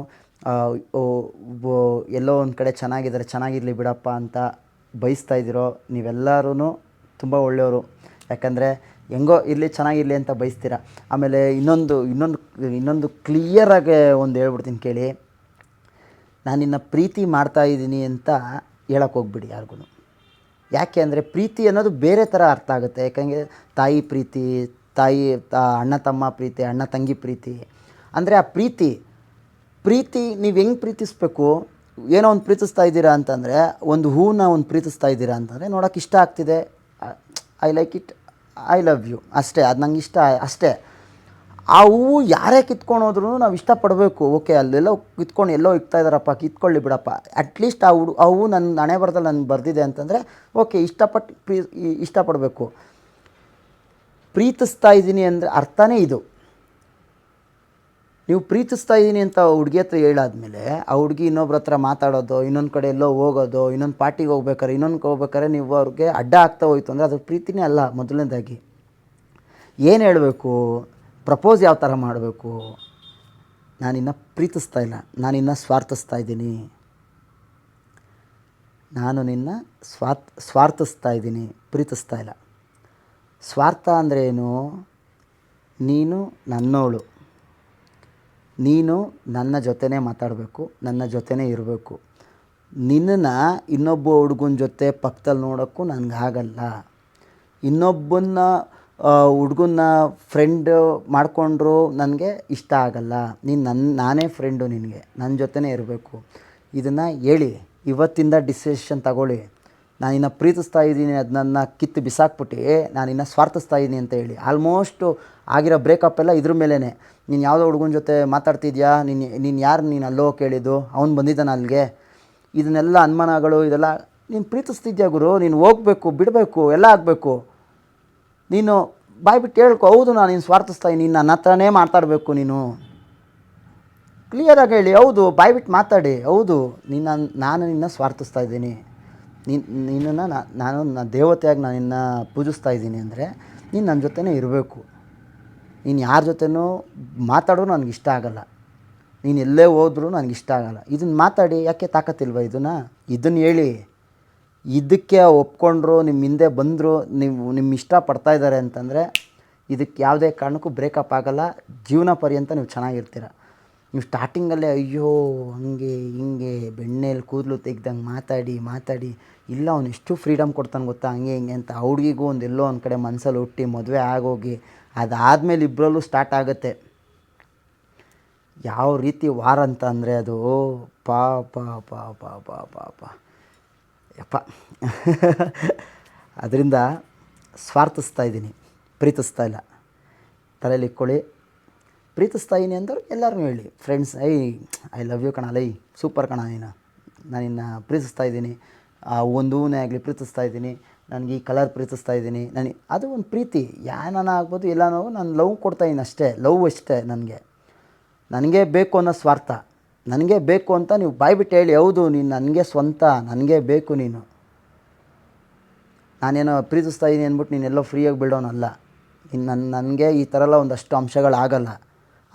ಎಲ್ಲೋ ಒಂದು ಕಡೆ ಚೆನ್ನಾಗಿರಲಿ ಬಿಡಪ್ಪ ಅಂತ ಬಯಸ್ತಾ ಇದ್ದೀರೋ, ನೀವೆಲ್ಲರೂ ತುಂಬ ಒಳ್ಳೆಯವರು. ಯಾಕಂದರೆ ಹೆಂಗೋ ಇರಲಿ, ಚೆನ್ನಾಗಿರಲಿ ಅಂತ ಬಯಸ್ತೀರ. ಆಮೇಲೆ ಇನ್ನೊಂದು ಕ್ಲಿಯರಾಗಿ ಒಂದು ಹೇಳ್ಬಿಡ್ತೀನಿ ಕೇಳಿ. ನಾನು ನಿನ್ನ ಪ್ರೀತಿ ಮಾಡ್ತಾಯಿದ್ದೀನಿ ಅಂತ ಹೇಳಕ್ಕೆ ಹೋಗ್ಬಿಡಿ ಯಾರಿಗೂ. ಯಾಕೆ ಅಂದರೆ ಪ್ರೀತಿ ಅನ್ನೋದು ಬೇರೆ ಥರ ಅರ್ಥ ಆಗುತ್ತೆ. ಯಾಕಂದರೆ ತಾಯಿ ಪ್ರೀತಿ, ಅಣ್ಣ ತಮ್ಮ ಪ್ರೀತಿ, ಅಣ್ಣ ತಂಗಿ ಪ್ರೀತಿ ಅಂದರೆ ಆ ಪ್ರೀತಿ ನೀವು ಹೆಂಗೆ ಪ್ರೀತಿಸಬೇಕು? ಏನೋ ಒಂದು ಪ್ರೀತಿಸ್ತಾ ಇದ್ದೀರಾ ಅಂತಂದರೆ, ಒಂದು ಹೂವನ್ನ ಪ್ರೀತಿಸ್ತಾ ಇದ್ದೀರಾ ಅಂತಂದರೆ, ನೋಡೋಕೆ ಇಷ್ಟ ಆಗ್ತಿದೆ, I like it, I love you, ಅಷ್ಟೇ. ಅದು ನಂಗೆ ಇಷ್ಟ ಅಷ್ಟೇ. ಆ ಹೂವು ಯಾರೇ ಕಿತ್ಕೊಂಡು ಹೋದ್ರೂ ನಾವು ಇಷ್ಟಪಡಬೇಕು. ಓಕೆ, ಅಲ್ಲೆಲ್ಲೋ ಕಿತ್ಕೊಂಡು ಎಲ್ಲೋ ಇಕ್ತಾ ಇದ್ದಾರಪ್ಪ, ಕಿತ್ಕೊಳ್ಳಿ ಬಿಡಪ್ಪ. ಅಟ್ಲೀಸ್ಟ್ ಆ ಹೂವು ನನ್ನ ಹಣೆ ಬರದಲ್ಲಿ ನನಗೆ ಬರೆದಿದೆ ಅಂತಂದರೆ ಓಕೆ, ಇಷ್ಟಪಡಬೇಕು. ಪ್ರೀತಿಸ್ತಾ ಇದ್ದೀನಿ ಅಂದರೆ ಅರ್ಥನೇ ಇದು. ನೀವು ಪ್ರೀತಿಸ್ತಾ ಇದ್ದೀನಿ ಅಂತ ಹುಡುಗಿ ಹತ್ರ ಹೇಳಾದ್ಮೇಲೆ ಆ ಹುಡುಗಿ ಇನ್ನೊಬ್ರ ಹತ್ರ ಮಾತಾಡೋದು, ಇನ್ನೊಂದು ಕಡೆ ಎಲ್ಲೋ ಹೋಗೋದು, ಇನ್ನೊಂದು ಪಾರ್ಟಿಗೆ ಹೋಗ್ಬೇಕಾದ್ರೆ ನೀವು ಅವ್ರಿಗೆ ಅಡ್ಡ ಆಗ್ತಾ ಹೋಯ್ತು ಅಂದರೆ ಅದು ಪ್ರೀತಿನೇ ಅಲ್ಲ. ಮೊದಲನೇದಾಗಿ ಏನು ಹೇಳಬೇಕು, ಪ್ರಪೋಸ್ ಯಾವ ಥರ ಮಾಡಬೇಕು? ನಾನಿನ್ನ ಪ್ರೀತಿಸ್ತಾ ಇಲ್ಲ, ನಾನಿನ್ನ ಸ್ವಾರ್ಥಿಸ್ತಾ ಇದ್ದೀನಿ, ನಾನು ನಿನ್ನ ಸ್ವಾರ್ಥಿಸ್ತಾ ಇದ್ದೀನಿ, ಪ್ರೀತಿಸ್ತಾ ಇಲ್ಲ. ಸ್ವಾರ್ಥ ಅಂದರೆ ಏನು? ನೀನು ನನ್ನೋಳು, ನೀನು ನನ್ನ ಜೊತೆನೇ ಮಾತಾಡಬೇಕು, ನನ್ನ ಜೊತೆನೇ ಇರಬೇಕು. ನಿನ್ನನ್ನು ಇನ್ನೊಬ್ಬ ಹುಡುಗನ ಜೊತೆ ಪಕ್ಕದಲ್ಲಿ ನೋಡೋಕ್ಕೂ ನನಗಾಗಲ್ಲ. ಇನ್ನೊಬ್ಬನ ಹುಡುಗನ್ನ ಫ್ರೆಂಡ್ ಮಾಡಿಕೊಂಡ್ರು ನನಗೆ ಇಷ್ಟ ಆಗಲ್ಲ. ನಾನೇ ಫ್ರೆಂಡು ನಿನಗೆ, ನನ್ನ ಜೊತೆನೇ ಇರಬೇಕು. ಇದನ್ನು ಹೇಳಿ, ಇವತ್ತಿಂದ ಡಿಸಿಷನ್ ತಗೊಳ್ಳಿ. ನಾನಿನ್ನ ಪ್ರೀತಿಸ್ತಾ ಇದ್ದೀನಿ, ಅದನ್ನ ಕಿತ್ತು ಬಿಸಾಕ್ಬಿಟ್ಟು ನಾನಿನ್ನ ಸ್ವಾರ್ಥಿಸ್ತಾ ಇದ್ದೀನಿ ಅಂತ ಹೇಳಿ. ಆಲ್ಮೋಸ್ಟು ಆಗಿರೋ ಬ್ರೇಕಪ್ ಎಲ್ಲ ಇದ್ರ ಮೇಲೇ. ನೀನು ಯಾವುದೋ ಹುಡುಗನ ಜೊತೆ ಮಾತಾಡ್ತಿದ್ಯಾ, ನೀನು ಯಾರು ಅಲ್ಲೋ ಕೇಳಿದ್ದು, ಅವ್ನು ಬಂದಿದ್ದಾನೆ ಅಲ್ಲಿಗೆ, ಇದನ್ನೆಲ್ಲ ಅನುಮಾನಗಳು, ಇದೆಲ್ಲ ನೀನು ಪ್ರೀತಿಸ್ತಿದ್ಯಾ ಗುರು? ನೀನು ಹೋಗಬೇಕು, ಬಿಡಬೇಕು, ಎಲ್ಲ ಆಗಬೇಕು. ನೀನು ಬಾಯ್ಬಿಟ್ಟು ಹೇಳ್ಕೊ, ಹೌದು ನಾನು ನೀನು ಸ್ವಾರ್ಥಿಸ್ತಾ ಇದ್ದೀನಿ, ನನ್ನ ಹತ್ರನೇ ಮಾತಾಡಬೇಕು. ನೀನು ಕ್ಲಿಯರಾಗಿ ಹೇಳಿ, ಹೌದು, ಬಾಯ್ಬಿಟ್ಟು ಮಾತಾಡಿ, ಹೌದು ನಾನು ನಿನ್ನ ಸ್ವಾರ್ಥಿಸ್ತಾ ಇದ್ದೀನಿ, ನಿನ್ನನ್ನು ನಾನು ದೇವತೆಯಾಗಿ ನಾನು ನಿನ್ನ ಪೂಜಿಸ್ತಾ ಇದ್ದೀನಿ ಅಂದರೆ ನೀನು ನನ್ನ ಜೊತೆನೇ ಇರಬೇಕು. ನೀನು ಯಾರ ಜೊತೆನೂ ಮಾತಾಡೋರು ನನಗಿಷ್ಟ ಆಗಲ್ಲ, ನೀನು ಎಲ್ಲೇ ಹೋದ್ರೂ ನನಗಿಷ್ಟ ಆಗಲ್ಲ. ಇದನ್ನು ಮಾತಾಡಿ, ಯಾಕೆ ತಾಕತ್ತಿಲ್ವ ಇದನ್ನು ಹೇಳಿ. ಇದಕ್ಕೆ ಒಪ್ಕೊಂಡ್ರು, ನಿಮ್ಮ ಹಿಂದೆ ಬಂದರು, ನಿಮ್ಮ ಇಷ್ಟ ಪಡ್ತಾ ಇದ್ದಾರೆ ಅಂತಂದರೆ ಇದಕ್ಕೆ ಯಾವುದೇ ಕಾರಣಕ್ಕೂ ಬ್ರೇಕಪ್ ಆಗಲ್ಲ. ಜೀವನ ಪರ್ಯಂತ ನೀವು ಚೆನ್ನಾಗಿರ್ತೀರ. ನೀವು ಸ್ಟಾರ್ಟಿಂಗಲ್ಲೇ ಅಯ್ಯೋ ಹಂಗೆ ಹಿಂಗೆ ಬೆಣ್ಣೆಲಿ ಕೂದಲು ತೆಗ್ದಂಗೆ ಮಾತಾಡಿ ಇಲ್ಲ ಅವನು ಎಷ್ಟು ಫ್ರೀಡಮ್ ಕೊಡ್ತಾನೆ ಗೊತ್ತಾ, ಹಂಗೆ ಹಿಂಗೆ ಅಂತ ಹುಡುಗಿಗೂ ಎಲ್ಲೋ ಒಂದು ಕಡೆ ಮನಸ್ಸಲ್ಲಿ ಹುಟ್ಟಿ ಮದುವೆ ಆಗೋಗಿ ಅದಾದಮೇಲೆ ಇಬ್ಬರಲ್ಲೂ ಸ್ಟಾರ್ಟ್ ಆಗುತ್ತೆ ಯಾವ ರೀತಿ ವಾರ ಅಂತ ಅಂದರೆ ಅದು ಪಾಪ ಯಪ್ಪ. ಅದರಿಂದ ಸ್ವಾರ್ಥಿಸ್ತಾ ಇದ್ದೀನಿ, ಪ್ರೀತಿಸ್ತಾ ಇಲ್ಲ. ತಲೆಯಲ್ಲಿ ಇಟ್ಕೊಳ್ಳಿ. ಪ್ರೀತಿಸ್ತಾ ಇದ್ದೀನಿ ಅಂದರು ಎಲ್ಲರೂ ಹೇಳಿ, ಫ್ರೆಂಡ್ಸ್, ಐ ಲವ್ ಯು ಕಣ, ಸೂಪರ್ ಕಣ, ನಾನು ನಿನ್ನ ಪ್ರೀತಿಸ್ತಾ ಇದ್ದೀನಿ, ಒಂದು ಹೂವನ್ನೇ ಆಗಲಿ ಪ್ರೀತಿಸ್ತಾ ಇದ್ದೀನಿ, ನನಗೆ ಈ ಕಲರ್ ಪ್ರೀತಿಸ್ತಾ ಇದ್ದೀನಿ, ನನಗೆ ಅದು ಒಂದು ಪ್ರೀತಿ ಯಾನ ಆಗ್ಬೋದು ಎಲ್ಲನೋ, ನಾನು ಲವ್ ಕೊಡ್ತಾಯಿದ್ದೀನಿ ಅಷ್ಟೇ, ಲವ್ ಅಷ್ಟೇ. ನನಗೆ ಬೇಕು ಅನ್ನೋ ಸ್ವಾರ್ಥ, ನನಗೆ ಬೇಕು ಅಂತ ನೀವು ಬಾಯ್ಬಿಟ್ಟು ಹೇಳಿ, ಹೌದು ನೀನು ನನಗೆ ಸ್ವಂತ, ನನಗೆ ಬೇಕು ನೀನು, ನಾನೇನೋ ಪ್ರೀತಿಸ್ತಾ ಇದ್ದೀನಿ ಅಂದ್ಬಿಟ್ಟು ನೀನೆಲ್ಲೋ ಫ್ರೀಯಾಗಿ ಬಿಡೋನಲ್ಲ, ಇನ್ನು ನನಗೆ ಈ ಥರ ಎಲ್ಲ ಒಂದಷ್ಟು ಅಂಶಗಳಾಗಲ್ಲ.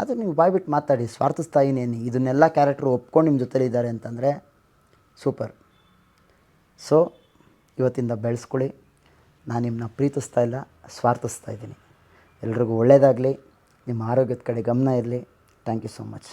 ಅದು ನೀವು ಬಾಯ್ಬಿಟ್ಟು ಮಾತಾಡಿ, ಸ್ವಾರ್ಥಿಸ್ತಾ ಇದ್ದೀನಿ, ಇದನ್ನೆಲ್ಲ ಕ್ಯಾರೆಕ್ಟ್ರು ಒಪ್ಕೊಂಡು ನಿಮ್ಮ ಜೊತೆಲಿದ್ದಾರೆ ಅಂತಂದರೆ ಸೂಪರ್. ಸೊ ಇವತ್ತಿಂದ ಬೆಳೆಸ್ಕೊಳ್ಳಿ. ನಾನು ನಿಮ್ಮನ್ನ ಪ್ರೀತಿಸ್ತಾ ಇಲ್ಲ, ಸ್ವಾರ್ಥಿಸ್ತಾ ಇದ್ದೀನಿ. ಎಲ್ರಿಗೂ ಒಳ್ಳೆಯದಾಗಲಿ, ನಿಮ್ಮ ಆರೋಗ್ಯದ ಕಡೆ ಗಮನ ಇರಲಿ. Thank you so much.